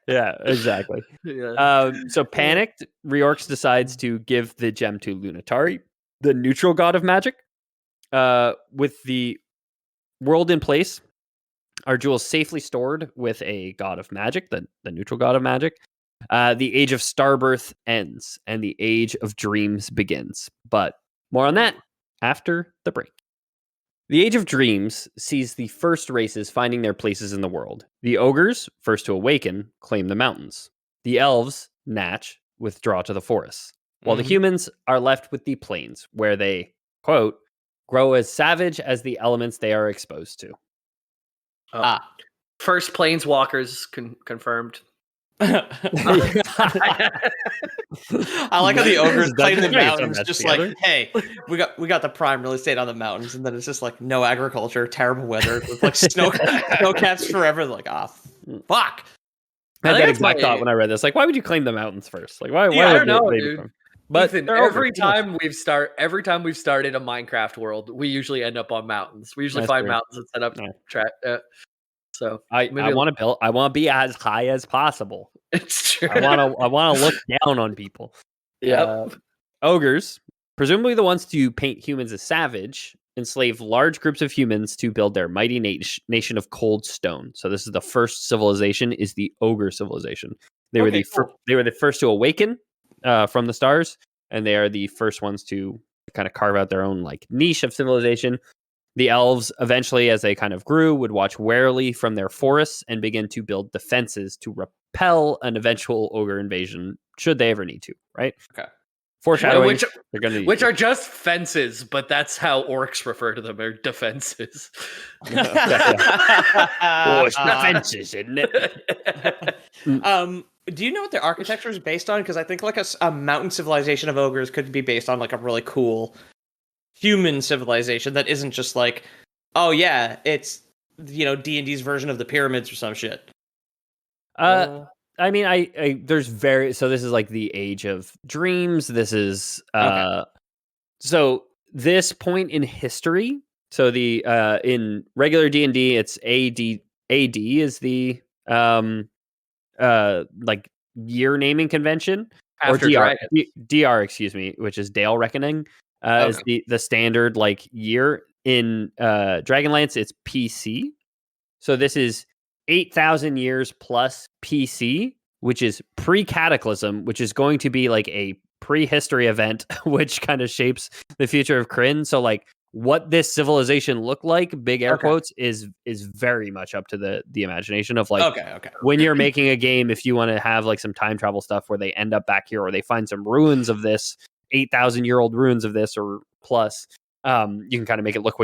Yeah, exactly. Yeah. So panicked, Reorx decides to give the gem to Lunatari, the neutral god of magic. With the world in place, our jewels safely stored with a god of magic, the neutral god of magic. The Age of Starbirth ends and the Age of Dreams begins. But more on that after the break. The Age of Dreams sees the first races finding their places in the world. The ogres, first to awaken, claim the mountains. The elves, Natch, withdraw to the forests. While the humans are left with the plains, where they, quote, grow as savage as the elements they are exposed to. First planeswalkers confirmed. I like how the ogres claim the mountains, just like, hey, we got the prime real estate on the mountains, and then it's just like no agriculture, terrible weather, with like snow caps forever. Like, fuck. I had that exact thought when I read this. Like, why would you claim the mountains first? Like, why? I don't know, dude. But Ethan, every time we've started a Minecraft world, we usually end up on mountains. We usually find mountains and set up track. So I want to build. I want to be as high as possible. It's true. I want to look down on people. Yep. Ogres, presumably the ones to paint humans as savage, enslave large groups of humans to build their mighty nation of cold stone. So this is the first civilization, is the ogre civilization. They were they were the first to awaken from the stars, and they are the first ones to kind of carve out their own like niche of civilization. The elves, eventually, as they kind of grew, would watch warily from their forests and begin to build defenses to repel an eventual ogre invasion, should they ever need to, right? Okay. Foreshadowing, which are just fences, but that's how orcs refer to them, are defenses. It's defenses, isn't it? Do you know what their architecture is based on? Because I think like a mountain civilization of ogres could be based on like a really cool human civilization that isn't just like, oh yeah, it's D&D's version of the pyramids or some shit. I mean, I there's so this is like the Age of Dreams. This is so this point in history. So the in regular D&D, it's AD is the like year naming convention. After or DR, excuse me, which is Dale Reckoning. Is the standard like year. In Dragonlance, it's PC. So this is 8,000 years plus PC, which is pre-cataclysm, which is going to be like a prehistory event, which kind of shapes the future of Kryn. So like what this civilization looked like, big air quotes, is very much up to the imagination of like, when you're making a game, if you want to have like some time travel stuff where they end up back here or they find some ruins of this 8,000-year-old ruins of this or plus, you can kind of make it look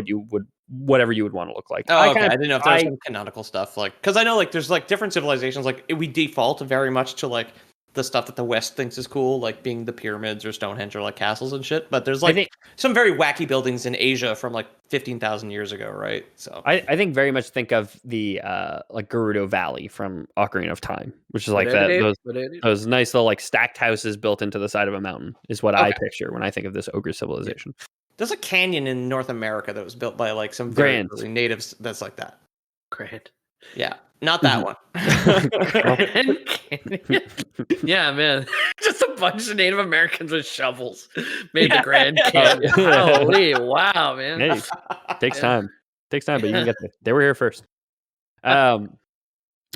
whatever you would want to look like. I didn't know if there's some canonical stuff, like, because I know like there's like different civilizations, like we default very much to like the stuff that the West thinks is cool, like being the pyramids or Stonehenge or like castles and shit. But there's like some very wacky buildings in Asia from like 15,000 years ago, right? So I think very much think of the like Gerudo Valley from Ocarina of Time, which is like those nice little like stacked houses built into the side of a mountain is what I picture when I think of this ogre civilization. There's a canyon in North America that was built by like some very early natives that's like that. Grand. Yeah. Not that one. Yeah, man. Just a bunch of Native Americans with shovels made the Grand Canyon. Holy wow, man. Hey, takes time. Takes time, but you can get there. They were here first. So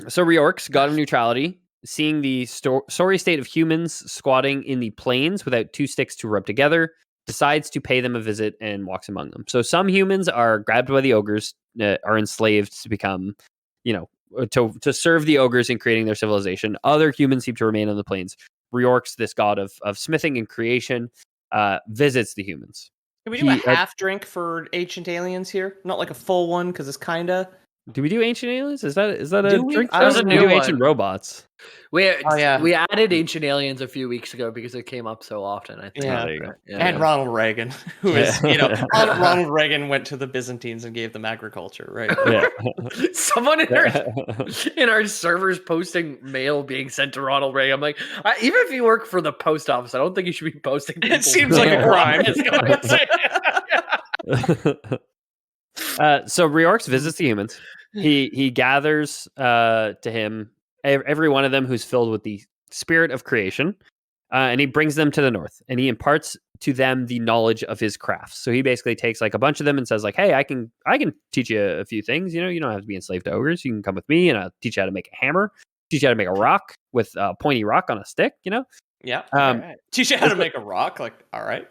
Reorx, God of Neutrality, seeing the sorry state of humans squatting in the plains without two sticks to rub together, decides to pay them a visit and walks among them. So some humans are grabbed by the ogres, are enslaved to become, to serve the ogres in creating their civilization. Other humans seem to remain on the plains. Reorx, this god of smithing and creation, visits the humans. Can we do a half drink for ancient aliens here? Not like a full one, because it's kind of... Do we do ancient aliens? Is that a drink? That was a new one. Ancient robots. We added ancient aliens a few weeks ago because it came up so often. I think. Yeah, there you go. And Ronald Reagan, who is Ronald Reagan went to the Byzantines and gave them agriculture, right? Yeah. Someone in our servers posting mail being sent to Ronald Reagan. I'm like, even if you work for the post office, I don't think you should be posting. It seems like a crime. So Reorx visits the humans. He gathers to him every one of them who's filled with the spirit of creation, and he brings them to the north, and he imparts to them the knowledge of his crafts. So he basically takes like a bunch of them and says like, hey, I can teach you a few things. You don't have to be enslaved to ogres. You can come with me and I'll teach you how to make a hammer, teach you how to make a rock with a pointy rock on a stick, Yeah. Right. Teach you how to make a rock. Like, all right.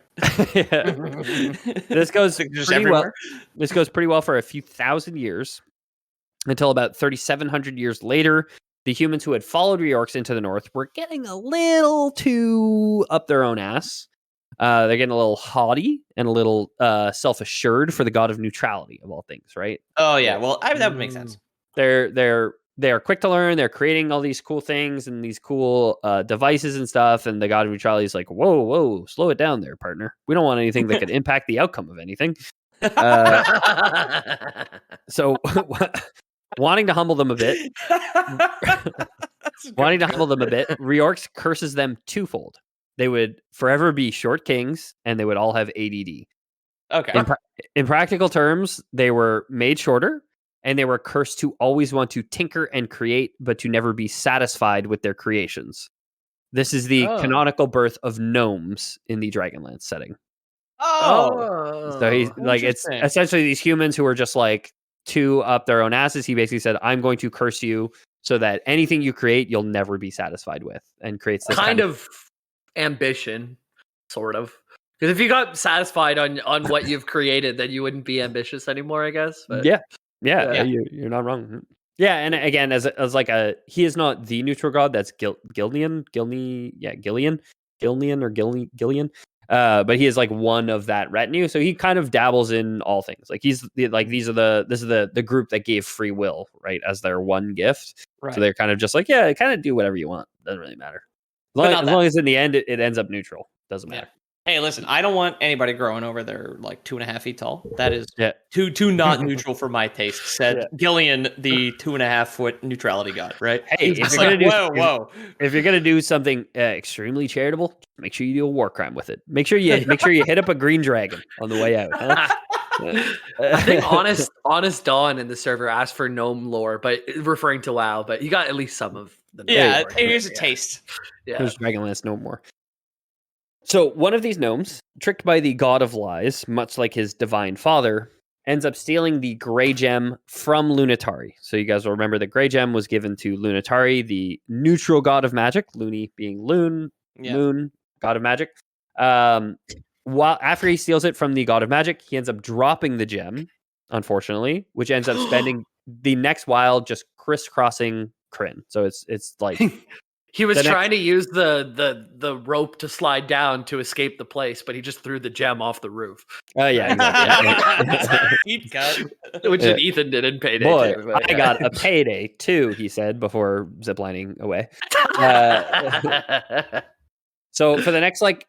This goes pretty well. This goes pretty well for a few thousand years until about 3,700 years later. The humans who had followed Reorx into the north were getting a little too up their own ass. They're getting a little haughty and a little self-assured for the god of neutrality of all things, right? Oh yeah, well that would make sense. They're quick to learn. They're creating all these cool things and these cool devices and stuff. And the god of neutrality is like, whoa, slow it down there, partner. We don't want anything that could impact the outcome of anything. So wanting to humble them a bit, Reorx curses them twofold. They would forever be short kings, and they would all have ADD. Okay. In practical terms, they were made shorter, and they were cursed to always want to tinker and create, but to never be satisfied with their creations. This is the Oh. canonical birth of gnomes in the Dragonlance setting. So he's like, it's interesting. essentially these humans who are just like two up their own asses. He basically said, I'm going to curse you so that anything you create, you'll never be satisfied with, and creates this kind of ambition, sort of. Because if you got satisfied on what you've created, then you wouldn't be ambitious anymore, I guess. But Yeah. Yeah. You're not wrong. Yeah, and again, as like he is not the neutral god. That's Gilnean, but he is like one of that retinue. So he kind of dabbles in all things. Like he's like this is the group that gave free will, right, as their one gift. Right. So they're kind of just like, yeah, kind of do whatever you want. Doesn't really matter. As long as in the end it ends up neutral. Doesn't matter. Hey, listen, I don't want anybody growing over there like 2.5 feet tall. That is too not neutral for my taste. Said Gillian, the 2.5 foot neutrality god, right? Hey, if you're gonna do something extremely charitable, make sure you do a war crime with it. Make sure you hit up a green dragon on the way out. Huh? I think honest Dawn in the server asked for gnome lore, but referring to WoW, but you got at least some of the lore. Here's a taste. Yeah, there's Dragonlance no more. So one of these gnomes, tricked by the god of lies, much like his divine father, ends up stealing the gray gem from Lunitari. So you guys will remember the gray gem was given to Lunitari, the neutral god of magic, Luni being moon, god of magic. While after he steals it from the god of magic, he ends up dropping the gem, unfortunately, which ends up spending the next while just crisscrossing Krynn. So it's like he was trying to use the rope to slide down to escape the place, but he just threw the gem off the roof. Oh yeah, exactly. Which Ethan didn't pay attention. Boy, but, I got a payday too, he said before ziplining away. So for the next like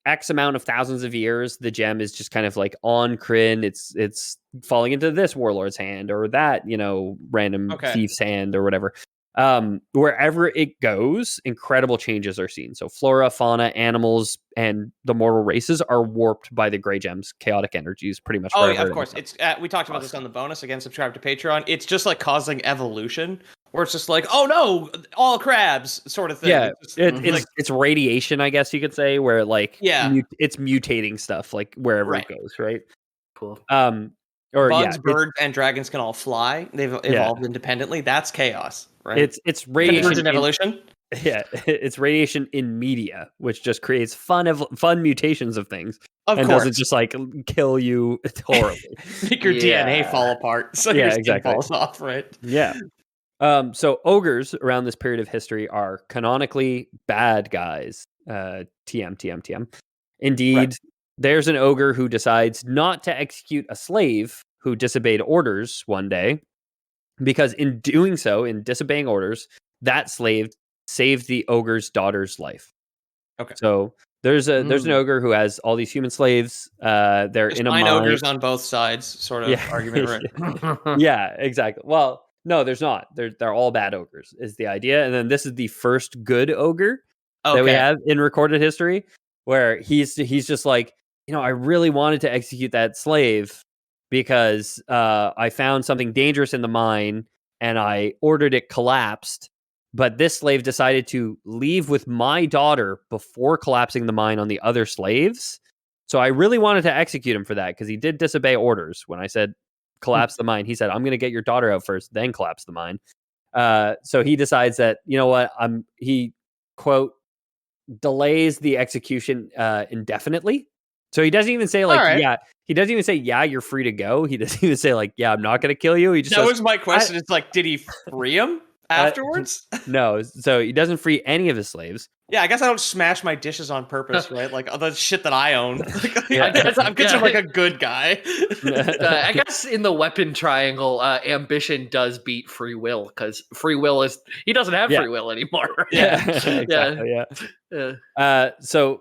X amount of thousands of years, the gem is just kind of like on Krynn. It's falling into this warlord's hand or that, random thief's hand or whatever. Wherever it goes, incredible changes are seen. So flora, fauna, animals, and the mortal races are warped by the gray gem's chaotic energies pretty much. Oh, yeah, of course. It's we talked about this on the bonus. Again, subscribe to Patreon. It's just like causing evolution, where it's just like, oh no, all crabs sort of thing. Yeah, it's radiation, I guess you could say, where it's mutating stuff like wherever it goes, right? Cool. Or bugs, birds, and dragons can all fly. They've evolved independently. That's chaos, right? It's radiation in evolution. Yeah, it's radiation in media, which just creates fun mutations of things, doesn't just like kill you horribly, make your DNA fall apart. So your skin falls off, right? Yeah. So ogres around this period of history are canonically bad guys. TM. Indeed, there's an ogre who decides not to execute a slave who disobeyed orders one day, because in doing so, in disobeying orders, that slave saved the ogre's daughter's life. Okay. So there's an ogre who has all these human slaves. They're in a mine. Ogres on both sides, sort of argument, right? Yeah, exactly. Well, no, there's not. They're all bad ogres, is the idea. And then this is the first good ogre that we have in recorded history, where he's just like, I really wanted to execute that slave because I found something dangerous in the mine and I ordered it collapsed. But this slave decided to leave with my daughter before collapsing the mine on the other slaves. So I really wanted to execute him for that, because he did disobey orders. When I said collapse the mine, he said, I'm going to get your daughter out first, then collapse the mine. So he decides that, he, quote, delays the execution indefinitely. So he doesn't even say he doesn't even say, you're free to go. He doesn't even say I'm not going to kill you. He just was my question. It's like, did he free him afterwards? No. So he doesn't free any of his slaves. Yeah, I guess I don't smash my dishes on purpose, right? Like all the shit that I own. I guess I'm considered like a good guy. I guess in the weapon triangle, ambition does beat free will, because free will he doesn't have free will anymore. So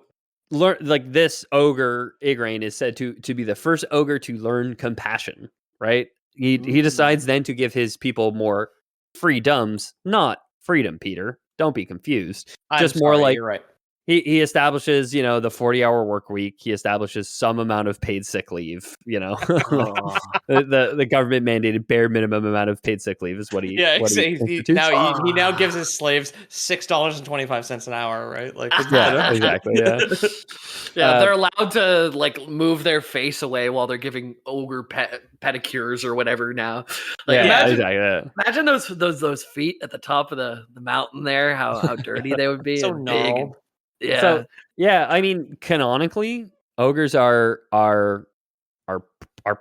this ogre Igraine is said to be the first ogre to learn compassion, right? He decides then to give his people more freedoms, not freedom, Peter. Don't be confused. You're right. He establishes, the 40-hour work week. He establishes some amount of paid sick leave. Oh. the government mandated bare minimum amount of paid sick leave is what he institutes. He now gives his slaves $6.25 an hour, right? Like yeah, exactly. Yeah, yeah. They're allowed to like move their face away while they're giving ogre pedicures or whatever. Now, like imagine those feet at the top of the mountain there. How dirty they would be. So and big. And, yeah. So I mean, canonically, ogres are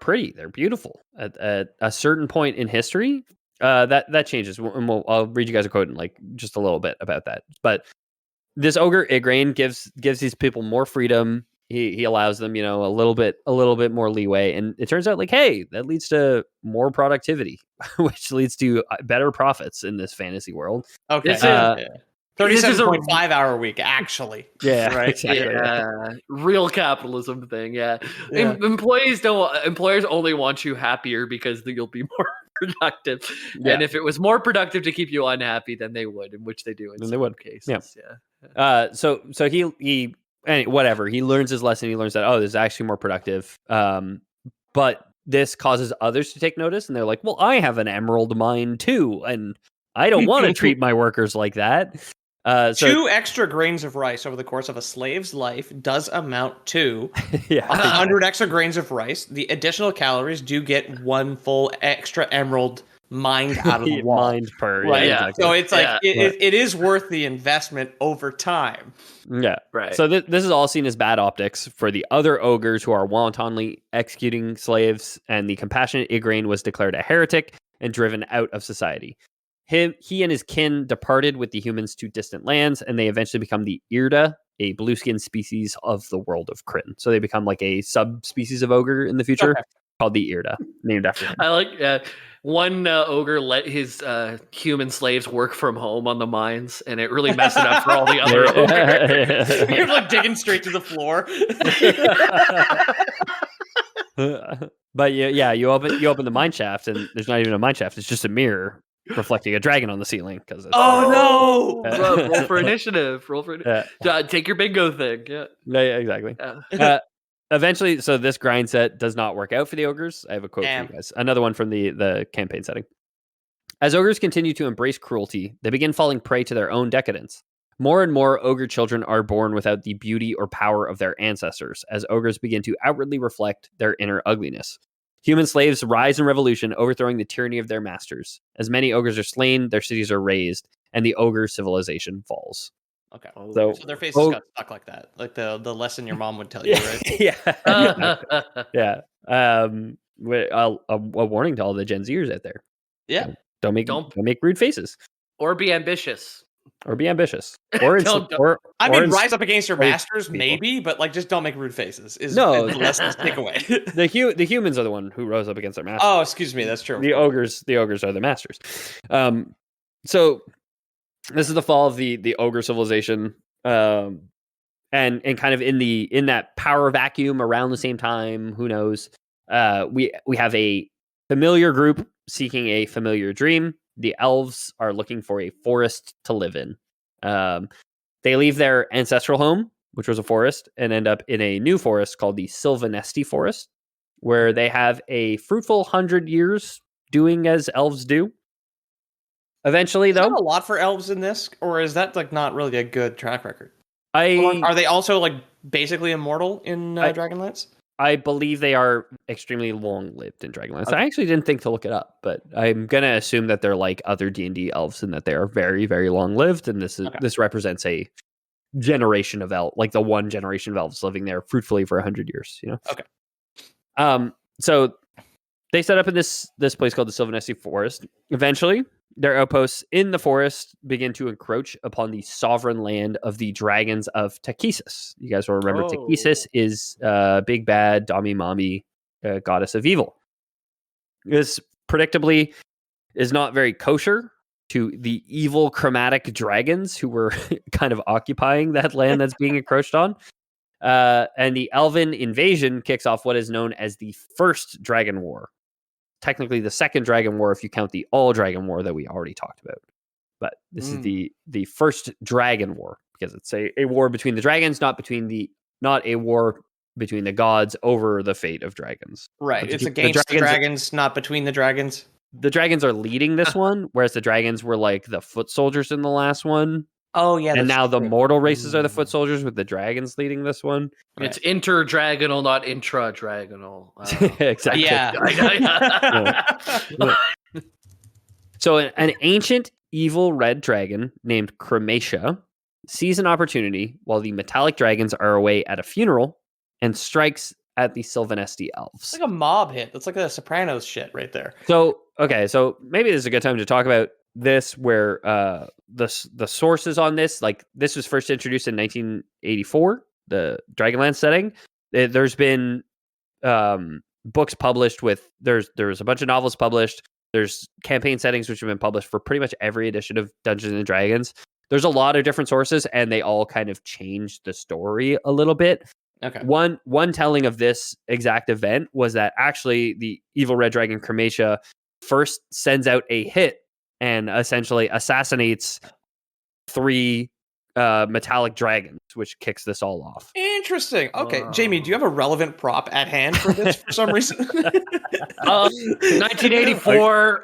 pretty. They're beautiful. At a certain point in history, that changes. And I'll read you guys a quote in like just a little bit about that. But this ogre Igraine gives these people more freedom. He allows them, a little bit more leeway, and it turns out like, hey, that leads to more productivity, which leads to better profits in this fantasy world. Okay. 37.5 hour week, actually. Yeah, right. Exactly. Yeah, real capitalism thing. Yeah, employers only want you happier because you'll be more productive. Yeah. And if it was more productive to keep you unhappy, then they would, in which they do in some cases. Yeah. So he whatever, he learns his lesson. He learns that this is actually more productive. But this causes others to take notice, and they're like, well, I have an emerald mine too, and I don't want to treat my workers like that. So 2 extra grains of rice over the course of a slave's life does amount to 100 extra grains of rice. The additional calories do get 1 full extra emerald mined out of the wall. Mined per, right? Yeah, exactly. So it's like it is worth the investment over time. Yeah, right. So this is all seen as bad optics for the other ogres who are wantonly executing slaves, and the compassionate Igraine was declared a heretic and driven out of society. He and his kin departed with the humans to distant lands, and they eventually become the Irda, a blue-skinned species of the world of Kryn. So they become like a subspecies of ogre in the future called the Irda, named after him. I like one ogre let his human slaves work from home on the mines, and it really messed it up for all the other ogres. You're like digging straight to the floor. But you open the mine shaft, and there's not even a mine shaft; it's just a mirror reflecting a dragon on the ceiling. Because no! Roll for initiative. Take your bingo thing. Yeah, exactly. Eventually, so this grind set does not work out for the ogres. I have a quote for you guys. Another one from the campaign setting. As ogres continue to embrace cruelty, they begin falling prey to their own decadence. More and more ogre children are born without the beauty or power of their ancestors, as ogres begin to outwardly reflect their inner ugliness. Human slaves rise in revolution, overthrowing the tyranny of their masters. As many ogres are slain, their cities are razed, and the ogre civilization falls. Okay. So their faces got stuck like that. Like the lesson your mom would tell you, right? Yeah. A warning to all the Gen Zers out there. Yeah. Don't make rude faces. Or be ambitious. Or ambitious. Rise up against your masters, maybe, but like just don't make rude faces. Is the lesson to take away. The humans are the one who rose up against their masters. Oh, excuse me, that's true. The ogres are the masters. So this is the fall of the ogre civilization, and kind of in that power vacuum around the same time. Who knows? We have a familiar group seeking a familiar dream. The elves are looking for a forest to live in. They leave their ancestral home, which was a forest, and end up in a new forest called the Sylvanesti Forest, where they have a fruitful 100 years doing as elves do. Eventually, though, a lot for elves in this, or is that like not really a good track record? Are they also like basically immortal in Dragonlance? I believe they are extremely long-lived in Dragonlance. Okay. I actually didn't think to look it up, but I'm gonna assume that they're like other D&D elves and that they are very, very long-lived. And this represents a generation of elves, like the one generation of elves living there fruitfully for 100 years. Okay. So they set up in this place called the Sylvanesti Forest. Eventually, their outposts in the forest begin to encroach upon the sovereign land of the dragons of Takesis. You guys will remember Takesis is big bad Dami Mami, goddess of evil. This predictably is not very kosher to the evil chromatic dragons who were kind of occupying that land that's being encroached on. And the Elven invasion kicks off what is known as the First Dragon War. Technically the Second Dragon War if you count the All Dragon War that we already talked about. But this is the First Dragon War. because it's a war between the dragons, not a war between the gods over the fate of dragons. Right. It's against the dragons, not between the dragons. The dragons are leading this one, whereas the dragons were like the foot soldiers in the last one. Oh, yeah. And now the mortal races are the foot soldiers, with the dragons leading this one. Right. It's inter-dragonal, not intra-dragonal. Exactly. Yeah. So an ancient evil red dragon named Crematia sees an opportunity while the metallic dragons are away at a funeral and strikes at the Sylvanesti elves. It's like a mob hit. That's like a Sopranos shit right there. So maybe this is a good time to talk about this, where the sources on this, like this was first introduced in 1984, the Dragonlance setting. There's been books published there's a bunch of novels published. There's campaign settings which have been published for pretty much every edition of Dungeons and Dragons. There's a lot of different sources, and they all kind of changed the story a little bit. Okay. One telling of this exact event was that actually the evil red dragon Crematia first sends out a hit and essentially assassinates 3 metallic dragons, which kicks this all off. Interesting. Okay, Jamie, do you have a relevant prop at hand for this for some reason? 1984.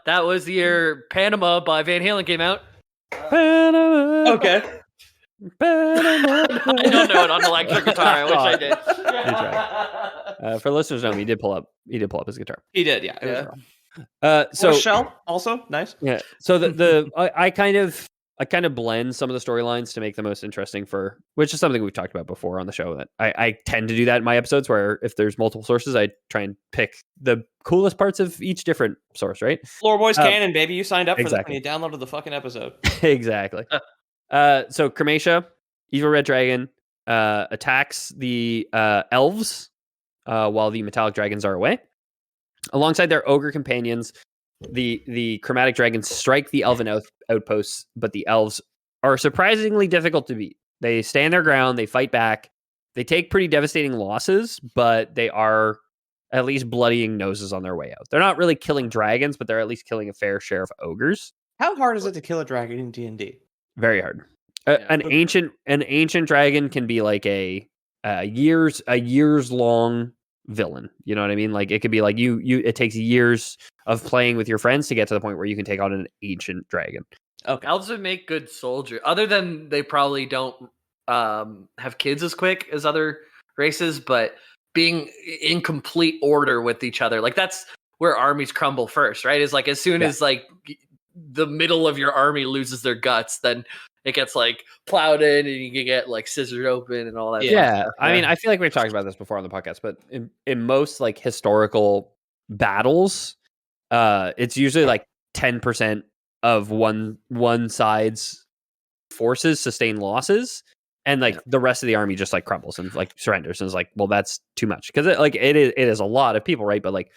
That was the year Panama by Van Halen came out. Panama. Okay. Panama. I don't know it on electric guitar. I wish I did. For listeners, know he did pull up his guitar. He did, yeah. It was wrong. So Shell also nice. Yeah. So I kind of blend some of the storylines to make the most interesting which is something we've talked about before on the show. That I tend to do that in my episodes, where if there's multiple sources, I try and pick the coolest parts of each different source. Right. Floor Boys canon, baby. You signed up for exactly. that when you downloaded the fucking episode. Exactly. So Crematia, evil red dragon, attacks the elves while the metallic dragons are away. Alongside their ogre companions, the chromatic dragons strike the elven outposts, but the elves are surprisingly difficult to beat. They stand their ground, they fight back, they take pretty devastating losses, but they are at least bloodying noses on their way out. They're not really killing dragons, but they're at least killing a fair share of ogres. How hard is it to kill a dragon in D&D? Very hard. An ancient dragon can be like a years long villain. You know what I mean? Like it could be like it takes years of playing with your friends to get to the point where you can take on an ancient dragon. Okay. Elves would make good soldiers. Other than they probably don't have kids as quick as other races, but being in complete order with each other, like that's where armies crumble first, right? Is like as soon as like the middle of your army loses their guts, then it gets like plowed in and you can get like scissored open and all that. Yeah. I mean, I feel like we've talked about this before on the podcast, but in most like historical battles, it's usually like 10% of one side's forces sustain losses, and like the rest of the army just like crumbles and like surrenders, and it's like, well, that's too much, because it is a lot of people, right? But like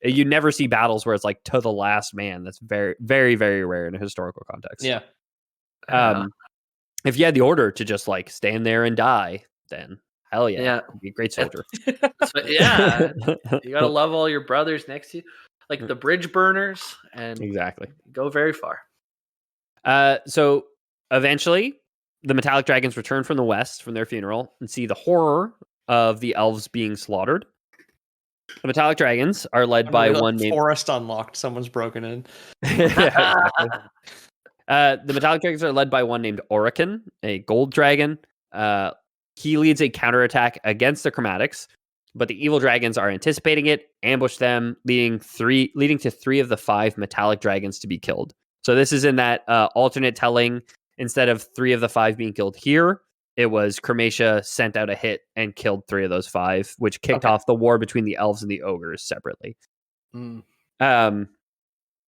you never see battles where it's like to the last man. That's very, very, very rare in a historical context. Yeah. If you had the order to just like stand there and die, then hell yeah. You'd be a great soldier. Yeah. You gotta love all your brothers next to you, like the bridge burners, and exactly go very far. So eventually the metallic dragons return from the west from their funeral and see the horror of the elves being slaughtered. The metallic dragons are led by one named Forest Unlocked. Someone's broken in. The metallic dragons are led by one named Orican, a gold dragon. He leads a counterattack against the chromatics, but the evil dragons are anticipating it, ambush them, leading to 3 of the 5 metallic dragons to be killed. So this is in that alternate telling. Instead of 3 of the 5 being killed here, it was Crematia sent out a hit and killed 3 of those 5, which kicked off the war between the elves and the ogres separately.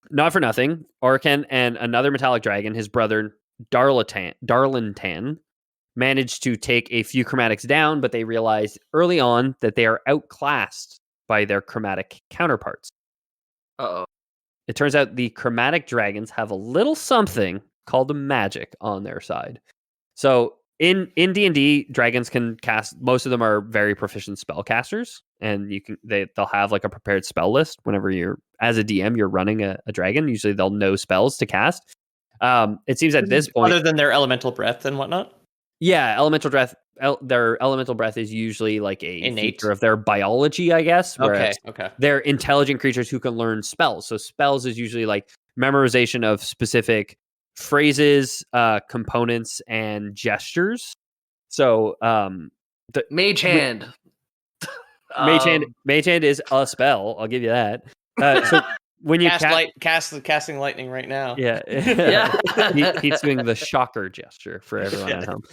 Not for nothing, Orcan and another metallic dragon, his brother Darlintan, managed to take a few chromatics down, but they realized early on that they are outclassed by their chromatic counterparts. Uh-oh. It turns out the chromatic dragons have a little something called magic on their side. So in D&D, dragons can cast, most of them are very proficient spellcasters, and they'll have like a prepared spell list whenever you're, as a DM, you're running a dragon. Usually they'll know spells to cast. It seems at this point, other than their elemental breath and whatnot. yeah, elemental breath. Their elemental breath is usually like a Innate. feature of their biology, I guess. Whereas Okay. they're intelligent creatures who can learn spells. So spells is usually like memorization of specific phrases, components, and gestures. So, Mage Hand. Mage Hand is a spell. I'll give you that. So when you casting lightning right now. yeah, he's doing the shocker gesture for everyone at home.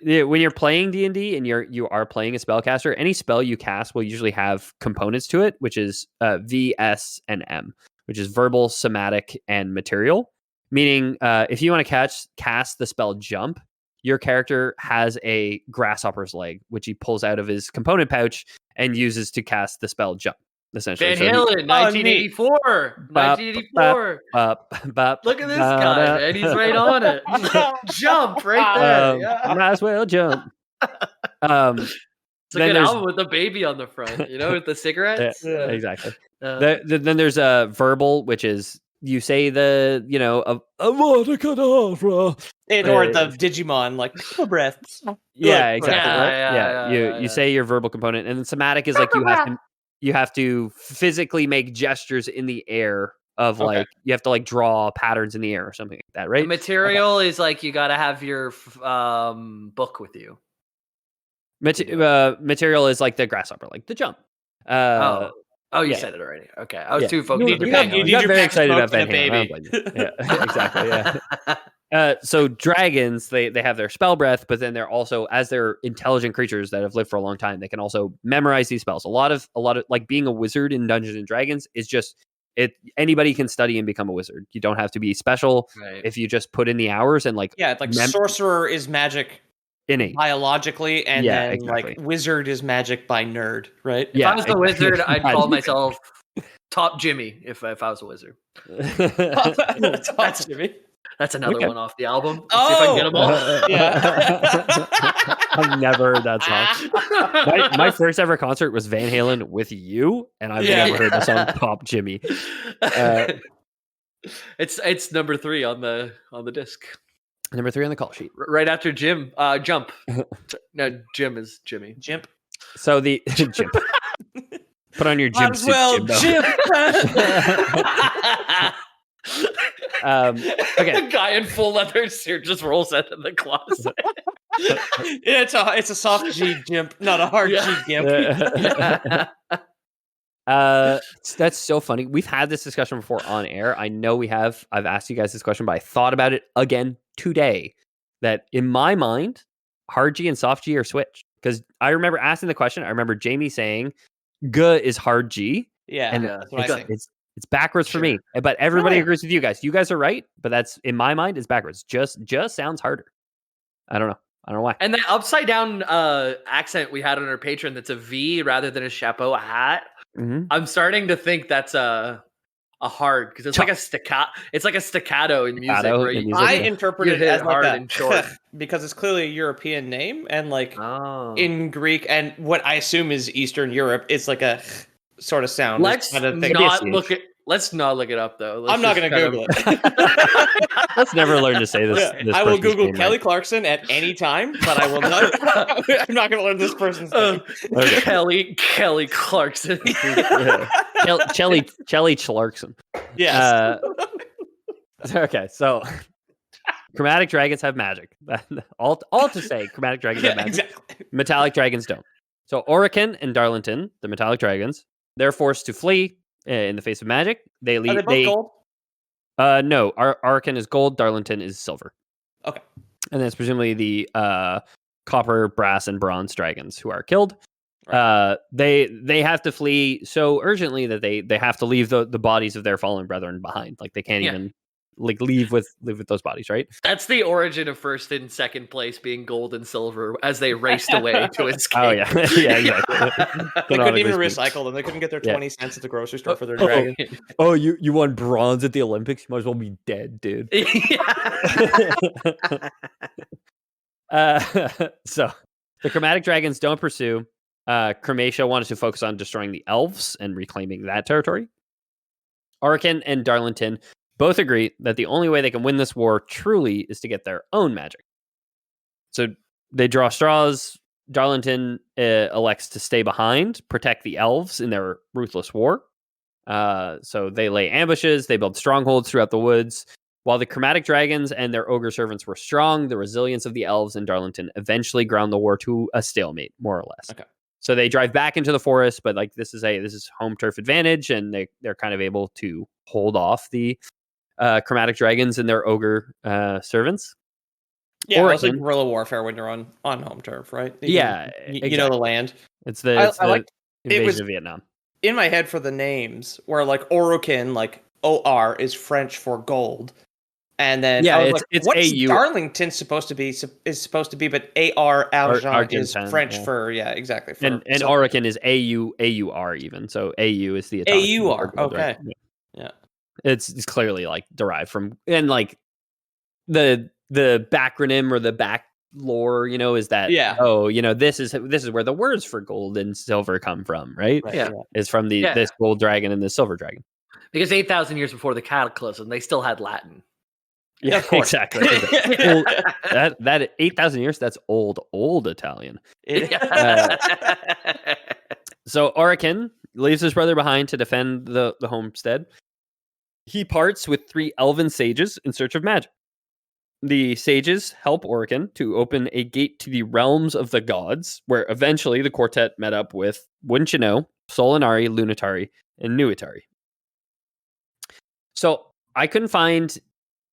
When you're playing D&D and you are playing a spellcaster, any spell you cast will usually have components to it, which is V, S, and M, which is verbal, somatic, and material. Meaning, if you want to cast the spell Jump, your character has a grasshopper's leg, which he pulls out of his component pouch and uses to cast the spell Jump. Essentially, Van Halen, 1984. 1984. Look at this guy, man. He's right on it. Jump right there. Might as well jump. It's a good album with the baby on the front, with the cigarettes. Yeah, exactly. Then there's a verbal, which is you say the Avada-Kedavra. Or the Digimon, like breath. Yeah, exactly. Yeah, you say your verbal component, and then somatic is like you have to physically make gestures in the air of like you have to like draw patterns in the air or something like that, right? The material is like you got to have your book with you. Material is like the grasshopper, like the jump. You said it already. Okay, I was too focused. You got very excited about Van Halen. Yeah, exactly. Yeah. So dragons, they have their spell breath, but then they're also, as they're intelligent creatures that have lived for a long time, they can also memorize these spells. A lot of like being a wizard in Dungeons and Dragons is just anybody can study and become a wizard. You don't have to be special if you just put in the hours and like sorcerer is magic innate biologically, and then like wizard is magic by nerd, right? If I was a wizard, I'd call myself Top Jimmy. If I was a wizard, Top Jimmy. That's another one off the album. Let's see if I can get them all. Yeah. I've never heard that song. My first ever concert was Van Halen with you, and I've never heard the song Top Jimmy. It's number 3 on the disc. Number 3 on the call sheet. Right after Jump. No, Jim is Jimmy. Jimp. So the Jimp. Put on your Jimp suit, Jimp. Okay. The guy in full leather suit just rolls out of the closet. It's a soft G Jimp, not a hard G Gimp. That's so funny. We've had this discussion before on air. I know we have. I've asked you guys this question, but I thought about it again today. That in my mind, hard G and soft G are switched. Because I remember asking the question. I remember Jamie saying, "G is hard G." Yeah, and that's what I think. It's backwards for me. But everybody agrees with you guys. You guys are right, but that's in my mind it's backwards. Just sounds harder. I don't know why. And the upside down accent we had on our Patreon that's a V rather than a chapeau, a hat. Mm-hmm. I'm starting to think that's a hard because it's like a staccato. It's like a staccato in music. I interpret it as hard like and short because it's clearly a European name, and like in Greek and what I assume is Eastern Europe, it's like a sort of sound. Let's not look it up though. I'm not going to Google it. Let's never learn to say this. This I will Google Kelly Clarkson at any time, but I will not. I'm not going to learn this person's name. Okay. Kelly Clarkson. Chelly Clarkson. Yes. Okay, so chromatic dragons have magic. All to say, chromatic dragons have magic. Exactly. Metallic dragons don't. So Orokin and Darlington, the metallic dragons, they're forced to flee in the face of magic. They leave. Are they both gold? No. Orokin is gold. Darlington is silver. Okay. And that's presumably the copper, brass, and bronze dragons who are killed. Right. They have to flee so urgently that they have to leave the bodies of their fallen brethren behind. Like they can't even like leave with those bodies, right? That's the origin of first and second place being gold and silver as they raced away to escape. Oh yeah, yeah, exactly. They couldn't even recycle them. They couldn't get their 20 cents at the grocery store for their dragon. Oh, you won bronze at the Olympics. You might as well be dead, dude. So the chromatic dragons don't pursue. Chromatia wanted to focus on destroying the elves and reclaiming that territory. Orokin and Darlington both agree that the only way they can win this war truly is to get their own magic. So they draw straws. Darlington elects to stay behind, protect the elves in their ruthless war. So they lay ambushes, they build strongholds throughout the woods. While the chromatic dragons and their ogre servants were strong, the resilience of the elves in Darlington eventually ground the war to a stalemate, more or less. Okay. So they drive back into the forest, but like this is home turf advantage, and they're kind of able to hold off the chromatic dragons and their ogre servants. Yeah, it's like guerrilla warfare when you're on home turf, right? You know the land. It's the invasion of Vietnam. In my head for the names, where like Orokin, like OR is French for gold. And then it's what's AU. Darlington supposed to be? But AR Argent is French for exactly. And Orokin is AUR even. So AU is the AUR. Okay. Right? Yeah. It's clearly like derived from, and like the backronym or the back lore, is that this is where the words for gold and silver come from, right? Yeah. It's from this gold dragon and this silver dragon. Because 8,000 years before the cataclysm, they still had Latin. Yeah, of course. Exactly. Well, that 8,000 years, that's old Italian. So Orokin leaves his brother behind to defend the homestead. He parts with 3 elven sages in search of magic. The sages help Orokin to open a gate to the realms of the gods, where eventually the quartet met up with, wouldn't you know, Solinari, Lunatari, and Nuitari. So I couldn't find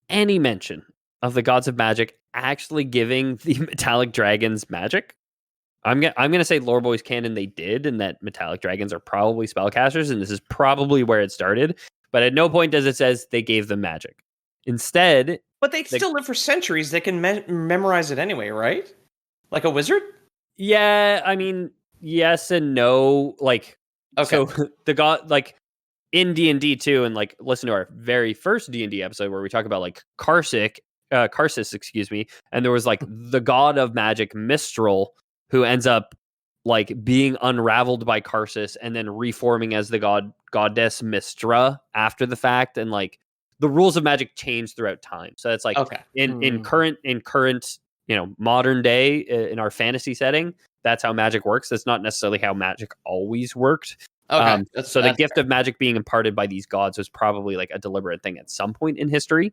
any mention of the gods of magic actually giving the metallic dragons magic. I'm gonna say Lore Boys canon they did, and that metallic dragons are probably spellcasters, and this is probably where it started. But at no point does it says they gave them magic. Instead, but they still live for centuries. They can memorize it anyway, right? Like a wizard? Yeah, I mean, yes and no. Like, okay. So the god, like in D&D too, and like listen to our very first D&D episode where we talk about like Karsus, excuse me, and there was like the god of magic, Mistral, who ends up like being unraveled by Karsus and then reforming as the goddess Mistra after the fact, and like the rules of magic change throughout time. So it's like in current modern day in our fantasy setting, that's how magic works. That's not necessarily how magic always worked. Okay. So the gift of magic being imparted by these gods was probably like a deliberate thing at some point in history.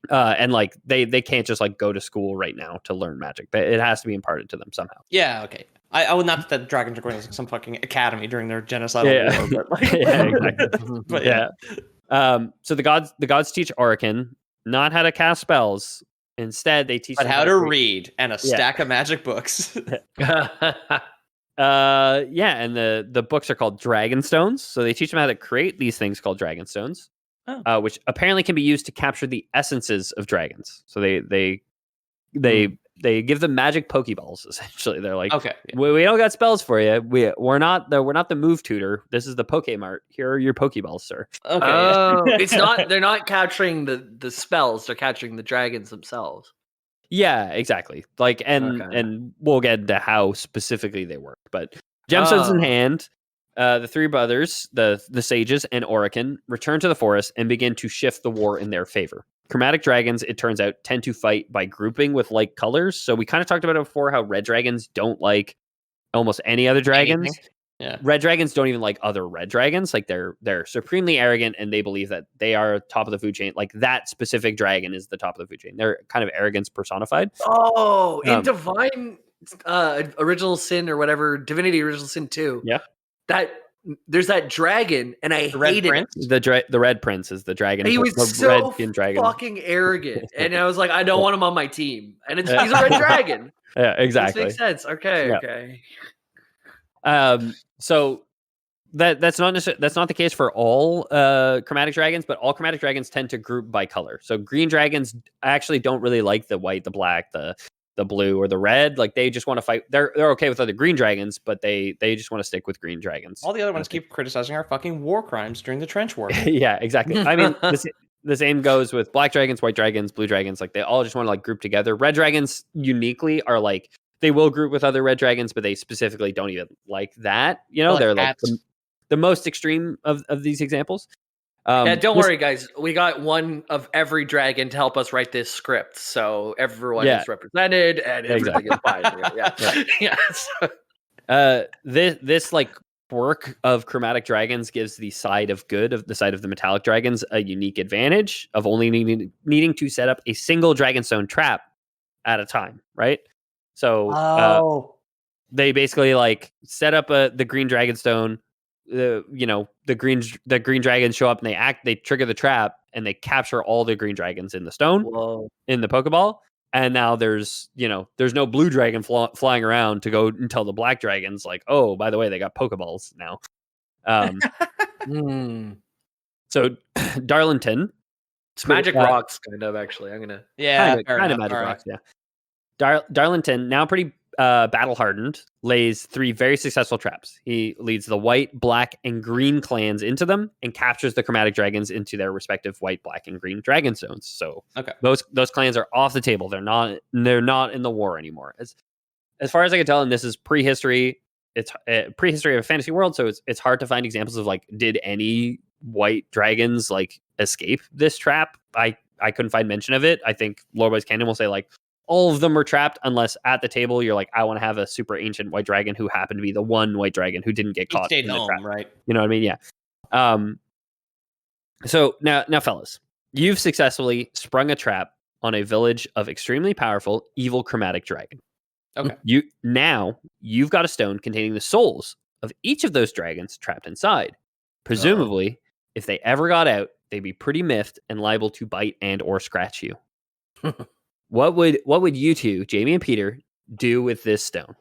And like they can't just like go to school right now to learn magic. It has to be imparted to them somehow. Yeah. Okay. I would not that dragons are going to some fucking academy during their genocidal war. But like, exactly. But yeah. So the gods teach Orokin not how to cast spells. Instead, they teach but how to read and a stack of magic books. And the books are called Dragonstones. So they teach them how to create these things called Dragonstones, which apparently can be used to capture the essences of dragons. So they give them magic Pokeballs. Essentially, they're like, okay, we don't got spells for you. We're not the move tutor. This is the Pokemart. Here are your Pokeballs, sir. Okay. Oh, it's not. They're not capturing the spells. They're capturing the dragons themselves. Yeah, exactly. Like, and we'll get into how specifically they work. But gemstones in hand, the 3 brothers, the sages, and Orokin return to the forest and begin to shift the war in their favor. Chromatic dragons, it turns out, tend to fight by grouping with like colors. So we kind of talked about it before, how red dragons don't like almost any other dragons. Anything. Yeah. Red dragons don't even like other red dragons. Like they're supremely arrogant, and they believe that they are top of the food chain. Like that specific dragon is the top of the food chain. They're kind of arrogance personified. Oh, in Divine Original Sin or whatever, Divinity Original Sin 2. Yeah. There's that dragon, and I hate it. The Red Prince is the dragon. He was so fucking arrogant, and I was like, I don't want him on my team. And he's a red dragon. Yeah, exactly. This makes sense. Okay. So that's not the case for all chromatic dragons, but all chromatic dragons tend to group by color. So green dragons actually don't really like the white, the black, the blue, or the red. Like they just want to fight. They're okay with other green dragons, but they just want to stick with green dragons. All the other ones keep criticizing our fucking war crimes during the trench war. Yeah, exactly. I mean, the same goes with black dragons, white dragons, blue dragons. Like they all just want to like group together. Red dragons uniquely are like, they will group with other red dragons, but they specifically don't even like that. They're like the most extreme of these examples. Yeah, don't worry, guys. We got one of every dragon to help us write this script, so everyone is represented and everything is fine. Yeah. This like quirk of chromatic dragons gives the side of the metallic dragons a unique advantage of only needing to set up a single dragonstone trap at a time, right? So they basically like set up the green dragonstone. The green dragons show up and they trigger the trap and they capture all the green dragons in the stone. Whoa. In the Pokeball. And now there's no blue dragon flying around to go and tell the black dragons like, oh, by the way, they got Pokeballs now. So Darlington, it's magic rocks, kind of. Actually, I'm gonna kind of magic rocks. Yeah, Darlington, now pretty battle hardened, lays 3 very successful traps. He leads the white, black, and green clans into them and captures the chromatic dragons into their respective white, black, and green dragon stones. So those clans are off the table. They're not in the war anymore. As far as I can tell, and this is prehistory. It's prehistory of a fantasy world, so it's hard to find examples of like, did any white dragons like escape this trap? I couldn't find mention of it. I think Loreboy's Canon will say like, all of them were trapped unless at the table you're like, I want to have a super ancient white dragon who happened to be the one white dragon who didn't get caught in the trap. Right? You know what I mean? Yeah. So now, fellas, you've successfully sprung a trap on a village of extremely powerful evil chromatic dragon. Okay. You've got a stone containing the souls of each of those dragons trapped inside. Presumably, if they ever got out, they'd be pretty miffed and liable to bite and or scratch you. What would you two, Jamie and Peter, do with this stone?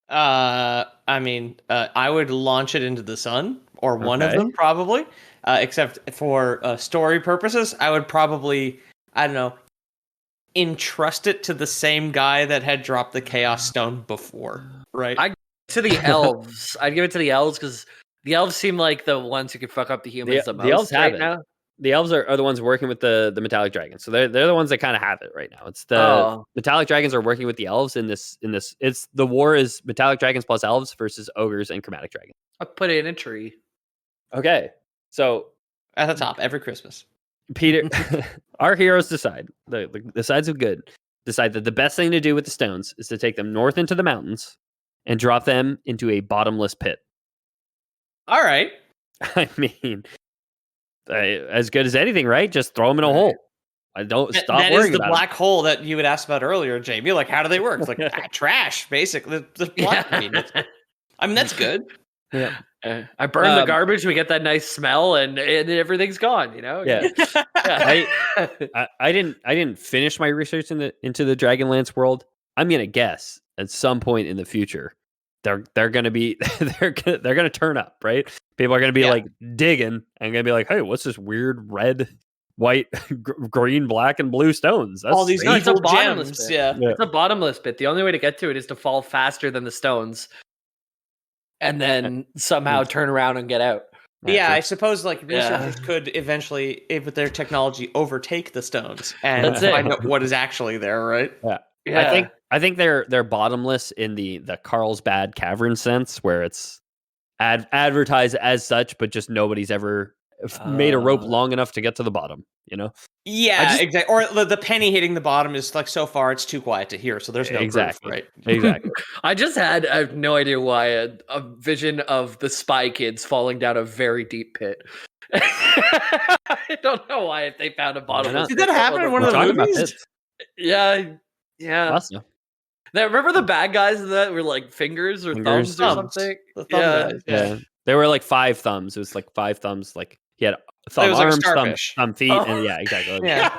I would launch it into the sun, or one of them probably. Except for story purposes, I would probably, I don't know, entrust it to the same guy that had dropped the Chaos Stone before, right? I'd give it to the elves. I'd give it to the elves because the elves seem like the ones who could fuck up the humans the most. The elves have right now. The elves are the ones working with the metallic dragons. So they're the ones that kind of have it right now. It's the metallic dragons are working with the elves in this. It's the war is metallic dragons plus elves versus ogres and chromatic dragons. I put it in a tree. Okay. So at the top every Christmas. Peter, our heroes decide, the sides of good decide that the best thing to do with the stones is to take them north into the mountains and drop them into a bottomless pit. All right. I mean, as good as anything, right? Just throw them in a hole. I don't stop that worrying is the about black hole that you had asked about earlier, Jamie. Like, how do they work? It's like trash, basically. The black. I mean, that's good. Yeah. I burn the garbage. We get that nice smell, and everything's gone. You know. Yeah. I didn't finish my research into the Dragonlance world. I'm gonna guess at some point in the future, they're gonna be they're gonna turn up, right? People are gonna be like digging and gonna be like, hey, what's this weird red, white, green, black, and blue stones? That's all these evil gems. Yeah, it's a bottomless pit. The only way to get to it is to fall faster than the stones, and then somehow turn around and get out. Yeah, I suppose like researchers could eventually, with their technology, overtake the stones and find out what is actually there, right? Yeah. I think they're bottomless in the Carlsbad cavern sense, where it's advertised as such, but just nobody's ever made a rope long enough to get to the bottom, you know? Yeah, exactly. Or the penny hitting the bottom is like so far it's too quiet to hear, so there's no proof, right? Exactly. I have no idea why a vision of the Spy Kids falling down a very deep pit. I don't know why if they found a bottomless pit. Did that happen in one of the movies? Yeah. Awesome. Now, remember the bad guys that were like fingers or thumbs or something? The thumb guys. Yeah. There were like 5 thumbs. It was like 5 thumbs. Like he had thumb arms, thumb feet, and exactly. Yeah.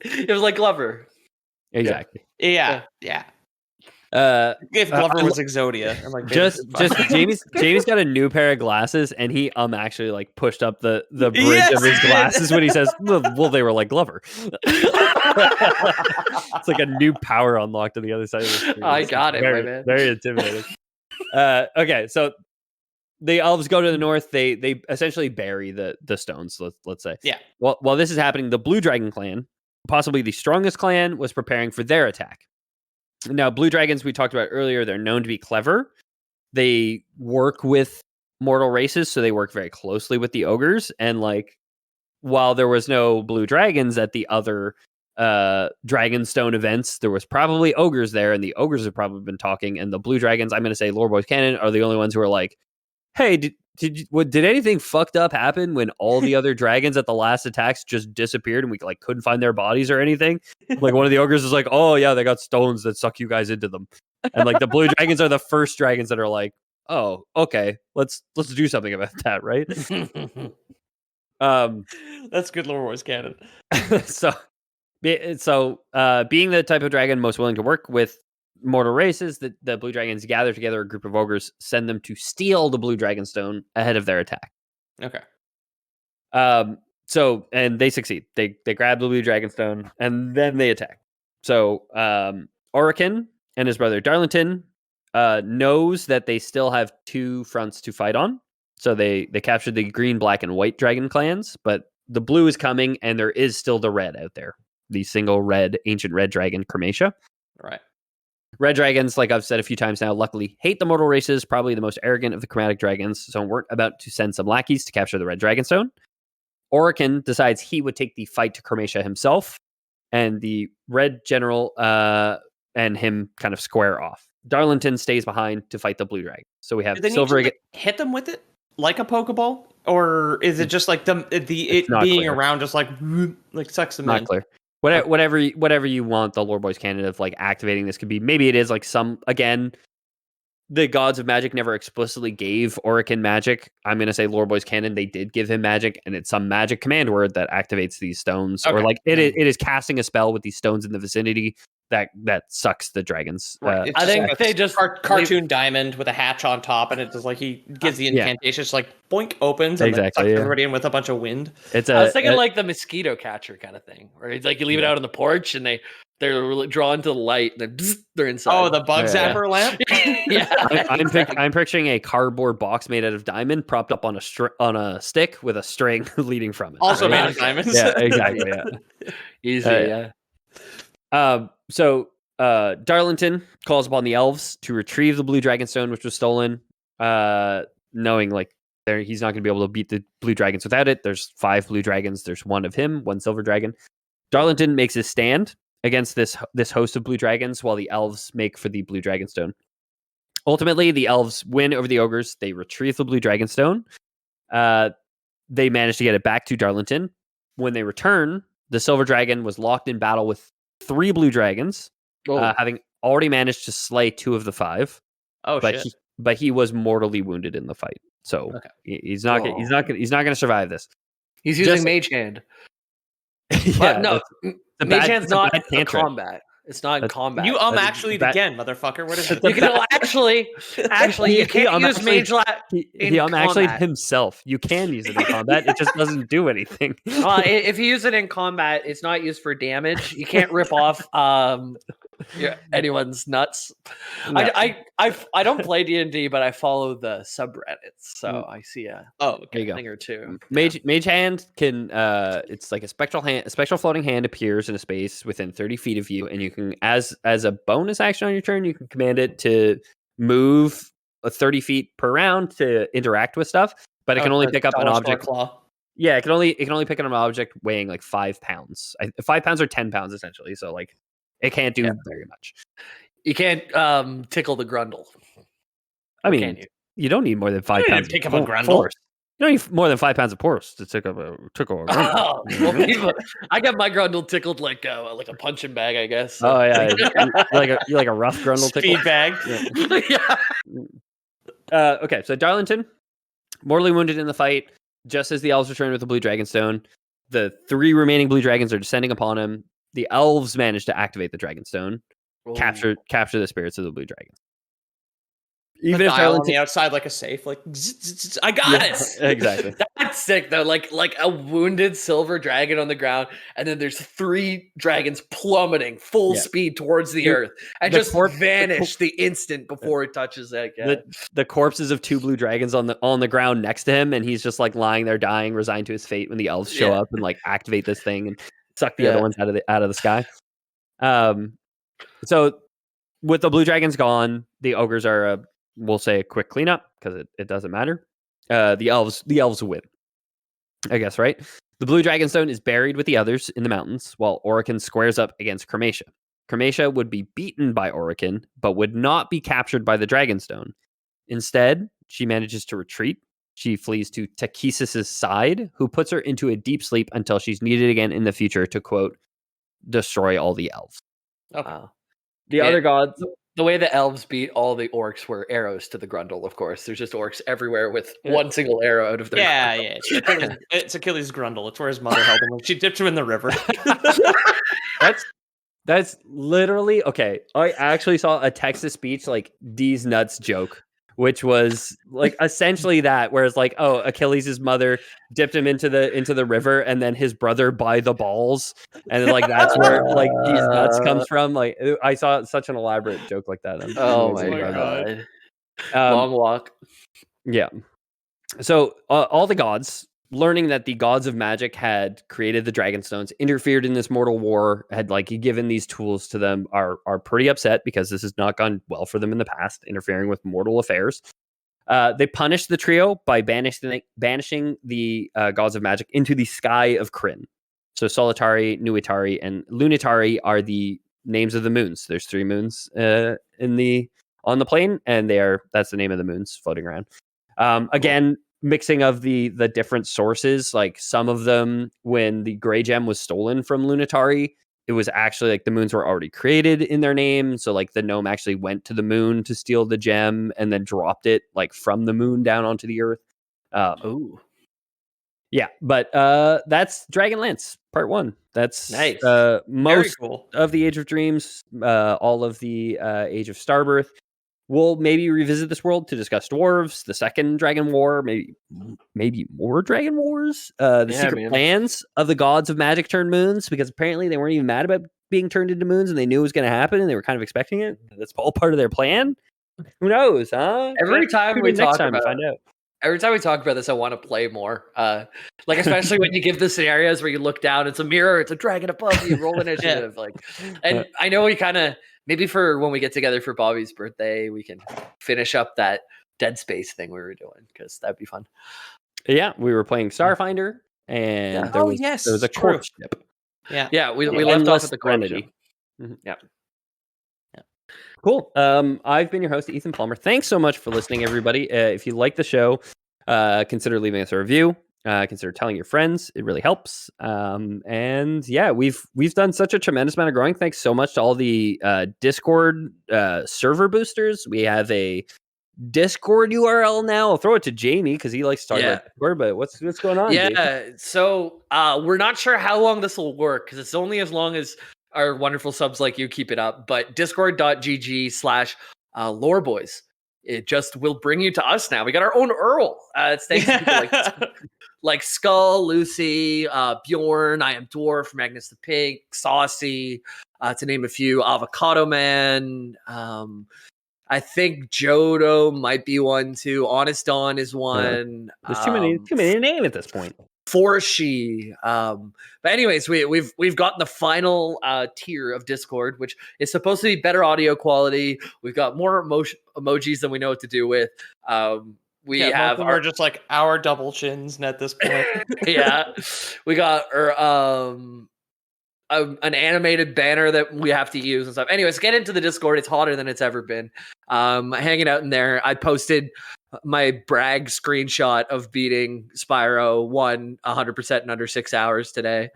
It was like Glover. Exactly. Yeah. If Glover was Exodia, I'm like, just Jamie's got a new pair of glasses, and he actually like pushed up the bridge of his glasses when he says, "Well, they were like Glover." It's like a new power unlocked to the other side of the screen. I got it, my man. Very intimidating. Okay, so the elves go to the north. They essentially bury the stones. Let's say. Yeah. Well, while this is happening, the Blue Dragon clan, possibly the strongest clan, was preparing for their attack. Now, blue dragons we talked about earlier, they're known to be clever. They work with mortal races, so they work very closely with the ogres. And like, while there was no blue dragons at the other Dragonstone events, there was probably ogres there, and the ogres have probably been talking. And the blue dragons, I'm going to say, Lore Boys Canon, are the only ones who are like, "Hey, did anything fucked up happen when all the other dragons at the last attacks just disappeared and we like couldn't find their bodies or anything?" Like one of the ogres is like, "Oh yeah, they got stones that suck you guys into them," and like the blue dragons are the first dragons that are like, "Oh, okay, let's do something about that," right? That's good Lore Wars canon. so being the type of dragon most willing to work with mortal races, the blue dragons gather together a group of ogres, send them to steal the blue dragon stone ahead of their attack. Okay. So and they succeed. They grab the blue dragon stone and then they attack. So Orican and his brother Darlington knows that they still have 2 fronts to fight on. So they captured the green, black, and white dragon clans, but the blue is coming, and there is still the red out there. The single red, ancient red dragon, Kermatia. Right. Red dragons, like I've said a few times now, luckily hate the mortal races, probably the most arrogant of the chromatic dragons, so weren't about to send some lackeys to capture the red dragonstone. Orican decides he would take the fight to Kermatia himself, and the red general and him kind of square off. Darlington stays behind to fight the blue dragon. So we have Silver. Need to, hit them with it like a Pokeball, or is it just like it being clear. Around, just like sucks them in? Not clear. Whatever you want the Lore Boys canon of like activating this could be. Maybe it is like some, again, the gods of magic never explicitly gave Orican magic. I'm going to say Lore Boys canon, they did give him magic, and it's some magic command word that activates these stones. Okay. Or like it is casting a spell with these stones in the vicinity that sucks the dragons. Right. I think they just cartoon diamond with a hatch on top, and it just like he gives the incantation, it's like boink opens and then sucks everybody in with a bunch of wind. I was thinking like the mosquito catcher kind of thing, where it's like you leave it out on the porch and they're drawn to the light and then they're inside. Oh, the bug zapper lamp. Yeah, I'm picturing a cardboard box made out of diamond propped up on a stick with a string leading from it. Also made of diamonds. Yeah, exactly. Yeah, easy. Yeah. So Darlington calls upon the elves to retrieve the blue dragonstone, which was stolen, knowing like he's not going to be able to beat the blue dragons without it. There's 5 blue dragons. There's 1 of him, 1 silver dragon. Darlington makes his stand against this host of blue dragons while the elves make for the blue dragonstone. Ultimately, the elves win over the ogres. They retrieve the blue dragonstone. They manage to get it back to Darlington. When they return, the silver dragon was locked in battle with 3 blue dragons, having already managed to slay 2 of the 5. Oh, shit. But he was mortally wounded in the fight, so he's not going to survive this. He's using Mage Hand. Yeah, no, Mage Hand's not in combat. It's not in combat. You actually again, motherfucker. What is it? You can actually you can't use Mage He actually himself. You can use it in combat. It just doesn't do anything. If you use it in combat, it's not used for damage. You can't rip off anyone's nuts. No. I don't play D&D, but I follow the subreddits, so I see a thing or two. Mage Hand can it's like a spectral floating hand appears in a space within 30 feet of you, and you can as a bonus action on your turn, you can command it to move 30 feet per round to interact with stuff, but it can only pick up an object. Yeah, it can only pick up an object weighing like 5 pounds. 5 pounds or 10 pounds essentially. So like it can't do very much. You can't tickle the grundle. I mean, you don't need more than 5 pounds. Pick up a grundle. You don't need more than 5 pounds of force to tickle a grundle. Well, I got my grundle tickled like a punching bag, I guess. So. Oh yeah, you like a rough grundle tickle. Speed bag. Yeah. Okay, so Darlington, mortally wounded in the fight. Just as the elves return with the blue dragonstone, the 3 remaining blue dragons are descending upon him. The elves manage to activate the dragonstone, capture the spirits of the blue dragons. Even if Darlington on the outside like a safe, like I got it. Exactly. That's sick though. Like a wounded silver dragon on the ground, and then there's 3 dragons plummeting full speed towards the earth and just vanish the instant before it touches that guy. The corpses of 2 blue dragons on the ground next to him, and he's just like lying there dying, resigned to his fate when the elves show up and like activate this thing and suck the other ones out of the sky. So with the blue dragons gone, the ogres are we'll say a quick cleanup because it doesn't matter. The elves win, I guess, right? The blue dragonstone is buried with the others in the mountains, while Orican squares up against Crematia. Crematia would be beaten by Orican, but would not be captured by the dragonstone. Instead, she manages to retreat. She flees to Takesis' side, who puts her into a deep sleep until she's needed again in the future to, quote, destroy all the elves. Okay. The other gods... The way the elves beat all the orcs were arrows to the grundle, of course. There's just orcs everywhere with one single arrow out of their grundle. It's Achilles' grundle. It's where his mother held him when she dipped him in the river. That's literally... Okay, I actually saw a Texas speech, like, D's nuts joke, which was, like, essentially that, whereas, like, oh, Achilles' mother dipped him into the river, and then his brother by the balls, and like that's where like D's nuts comes from. Like, I saw such an elaborate joke like that. Oh my god! Long walk. Yeah. So all the gods, learning that the gods of magic had created the Dragonstones, interfered in this mortal war, had like given these tools to them, are pretty upset because this has not gone well for them in the past, interfering with mortal affairs. They punished the trio by banishing the gods of magic into the sky of Kryn. So Solitari, Nuitari, and Lunitari are the names of the moons. There's 3 moons on the plane, and that's the name of the moons floating around. Again, mixing of the different sources, like some of them, when the Grey Gem was stolen from Lunitari, it was actually like the moons were already created in their name. So like the gnome actually went to the moon to steal the gem and then dropped it like from the moon down onto the earth. Yeah, but that's Dragonlance Part 1. That's nice. Most cool. Of the Age of Dreams, all of the Age of Starbirth. We'll maybe revisit this world to discuss dwarves, the second Dragon War, maybe more Dragon Wars, secret plans of the gods of magic turned moons, because apparently they weren't even mad about being turned into moons, and they knew it was going to happen, and they were kind of expecting it. That's all part of their plan. Who knows, huh? Every time we talk about this, I want to play more. Like especially when you give the scenarios where you look down, it's a mirror, it's a dragon above you, roll initiative. Like, and I know we kind of maybe for when we get together for Bobby's birthday, we can finish up that Dead Space thing we were doing because that'd be fun. Yeah, we were playing Starfinder, and there was a court ship. Yeah, we left off at the court ship. Mm-hmm. Yeah. Cool. I've been your host, Ethan Palmer. Thanks so much for listening, everybody. If you like the show, consider leaving us a review. Consider telling your friends. It really helps. And yeah, we've done such a tremendous amount of growing. Thanks so much to all the Discord server boosters. We have a Discord URL now. I'll throw it to Jamie because he likes to talk about Discord. But what's going on? Yeah. Jamie? So we're not sure how long this will work because it's only as long as our wonderful subs like you keep it up. But discord.gg/loreboys. It just will bring you to us now. We got our own Earl. It's thanks to people like Skull, Lucy, Bjorn, I Am Dwarf, Magnus the Pig, Saucy, to name a few. Avocado Man. I think Jodo might be one too. Honest Dawn is one. There's too many to name at this point. Forshi. But anyways, we've gotten the final tier of Discord, which is supposed to be better audio quality. We've got more emojis than we know what to do with. We have are just like our double chins at this point. Yeah, we got an animated banner that we have to use and stuff. Anyways, get into the Discord. It's hotter than it's ever been. Hanging out in there. I posted my brag screenshot of beating Spyro 100% in under 6 hours today.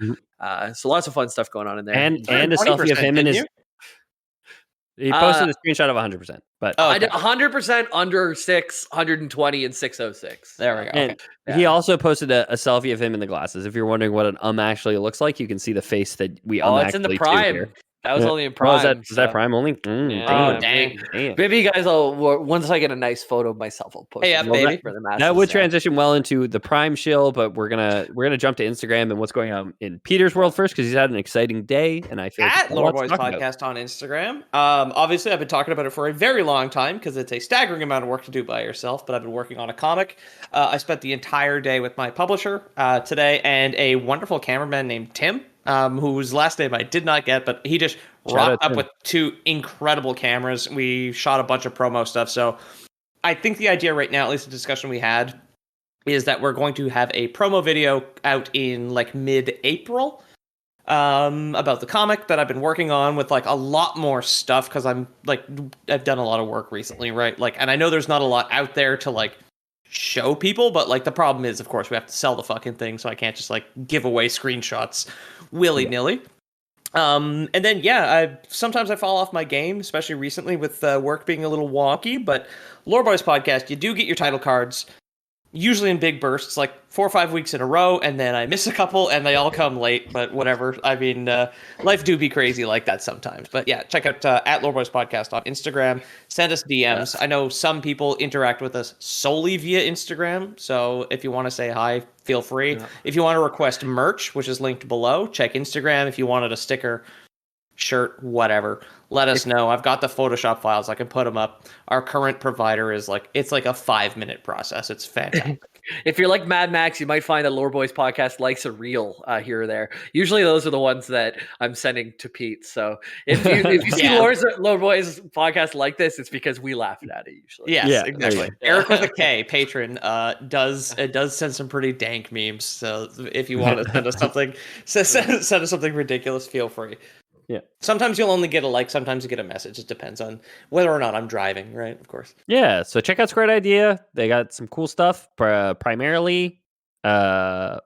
So lots of fun stuff going on in there. And a selfie of him in his... He posted a screenshot of 100%. But I did 100% under 6, 120, and 606. There we go. And he also posted a selfie of him in the glasses. If you're wondering what an actually looks like, you can see the face that we it's in the Prime. Here. That was only in Prime. Is that Prime only? Dang. Maybe you guys will, once I get a nice photo of myself, I'll post it baby. for the masses. That would transition well into the Prime shill, but we're gonna jump to Instagram and what's going on in Peter's world first because he's had an exciting day, and I feel at Lore Boys Podcast on Instagram. Obviously, I've been talking about it for a very long time because it's a staggering amount of work to do by yourself. But I've been working on a comic. I spent the entire day with my publisher today and a wonderful cameraman named Tim. Whose last name I did not get, but he just rocked up with 2 incredible cameras. We shot a bunch of promo stuff. So I think the idea right now, at least the discussion we had, is that we're going to have a promo video out in like mid-April about the comic that I've been working on with like a lot more stuff because I've done a lot of work recently, right? Like, and I know there's not a lot out there to like show people, but like the problem is, of course, we have to sell the fucking thing, so I can't just like give away screenshots willy-nilly. And then sometimes I fall off my game, especially recently with work being a little wonky. But Lore Boys podcast, you do get your title cards, usually in big bursts, like 4 or 5 weeks in a row, and then I miss a couple, and they all come late. But whatever. I mean, life do be crazy like that sometimes. But yeah, check out at Lore Boys podcast on Instagram. Send us DMs. I know some people interact with us solely via Instagram, so if you want to say hi, feel free. Yeah. If you want to request merch, which is linked below, check Instagram. If you wanted a sticker, shirt, whatever, let us know. I've got the Photoshop files. I can put them up. Our current provider is it's like a 5-minute process. It's fantastic. If you're like Mad Max, you might find that Lore Boys podcast likes a reel here or there. Usually those are the ones that I'm sending to Pete. So if you see Lore Boys podcast like this, it's because we laugh at it usually. Yes, exactly. Eric with a K, patron, does send some pretty dank memes. So if you want to send us something, send us something ridiculous, feel free. Yeah. Sometimes you'll only get a like, sometimes you get a message. It depends on whether or not I'm driving, right? Of course. Yeah. So check out Squared Idea. They got some cool stuff. Primarily, Black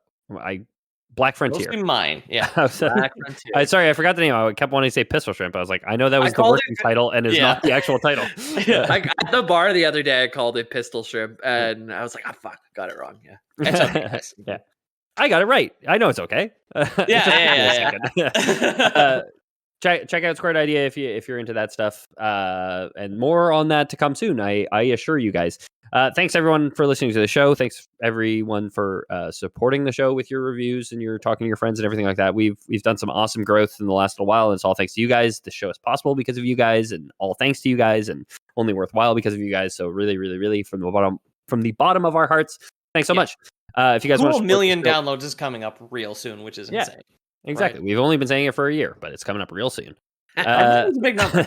Frontier. Mostly mine. Yeah. Black Frontier. Sorry, I forgot the name. I kept wanting to say Pistol Shrimp. I was like, I know that was the working title and is not the actual title. At the bar the other day, I called it Pistol Shrimp, and I was like, fuck, I got it wrong. Yeah. It's okay. Yeah. I got it right. I know it's okay. Check out Squared Idea if you're into that stuff, and more on that to come soon. I assure you guys. Thanks everyone for listening to the show. Thanks everyone for supporting the show with your reviews and your talking to your friends and everything like that. We've done some awesome growth in the last little while, and it's all thanks to you guys. The show is possible because of you guys, and all thanks to you guys, and only worthwhile because of you guys. So really, really, really from the bottom of our hearts, thanks so much. If you guys want 1 million downloads is coming up real soon, which is insane. Exactly. Right. We've only been saying it for a year, but it's coming up real soon. It's a big number.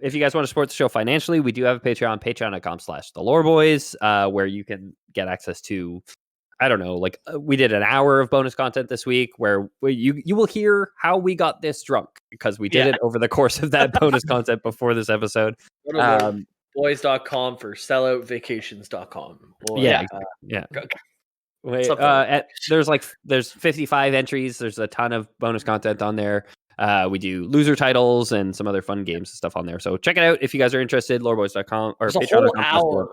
If you guys want to support the show financially, we do have a Patreon, patreon.com/theloreboys, where you can get access to, I don't know, like we did an hour of bonus content this week where you will hear how we got this drunk because we did it over the course of that bonus content before this episode. Boys.com for selloutvacations.com. Wait, there's 55 entries. There's a ton of bonus content on there. We do loser titles and some other fun games and stuff on there. So check it out if you guys are interested. Loreboys.com or Patreon.com.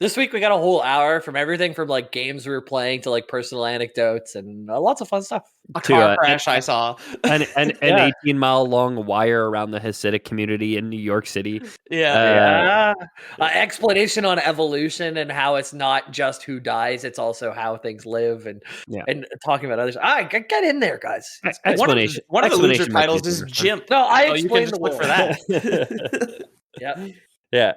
This week we got a whole hour from everything from like games we were playing to like personal anecdotes and lots of fun stuff. A car crash I saw. An 18-mile long wire around the Hasidic community in New York City. Explanation on evolution and how it's not just who dies, it's also how things live and talking about others. Get in there, guys. Explanation. One of the loser titles is Jim. No, I explained the look for that. Yeah.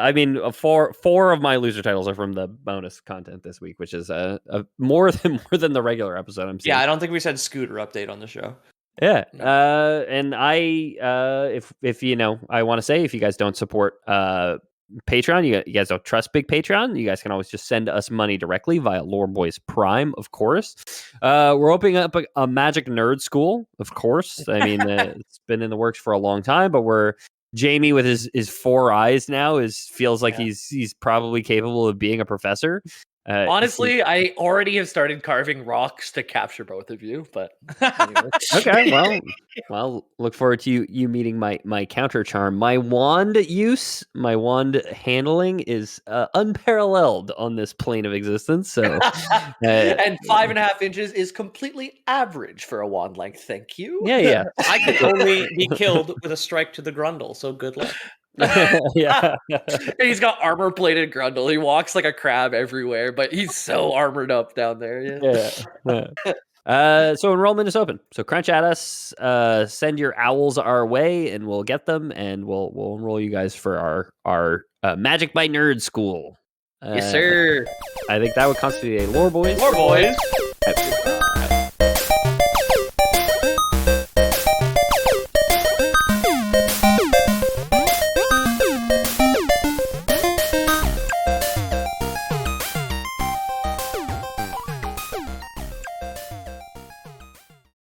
I mean, four of my loser titles are from the bonus content this week, which is more than the regular episode. I'm seeing. Yeah, I don't think we said Scooter update on the show. Yeah, and if you know, I want to say if you guys don't support Patreon, you guys don't trust Big Patreon, you guys can always just send us money directly via Lore Boys Prime, of course. We're opening up a Magic Nerd School, of course. I mean, it's been in the works for a long time, but Jamie with his 4 eyes now feels like he's probably capable of being a professor. Honestly, I already have started carving rocks to capture both of you, but anyway. Okay, well, look forward to you meeting my counter charm. My wand handling is unparalleled on this plane of existence. So, and 5.5 inches is completely average for a wand length. Thank you. Yeah. I can only be killed with a strike to the grundle. So good luck. He's got armor-plated grundle. He walks like a crab everywhere, but he's so armored up down there. So enrollment is open. So crunch at us. Send your owls our way, and we'll get them, and we'll enroll you guys for our Magic by Nerd School. Yes, sir. I think that would constitute a Lore Boys. Lore Boys.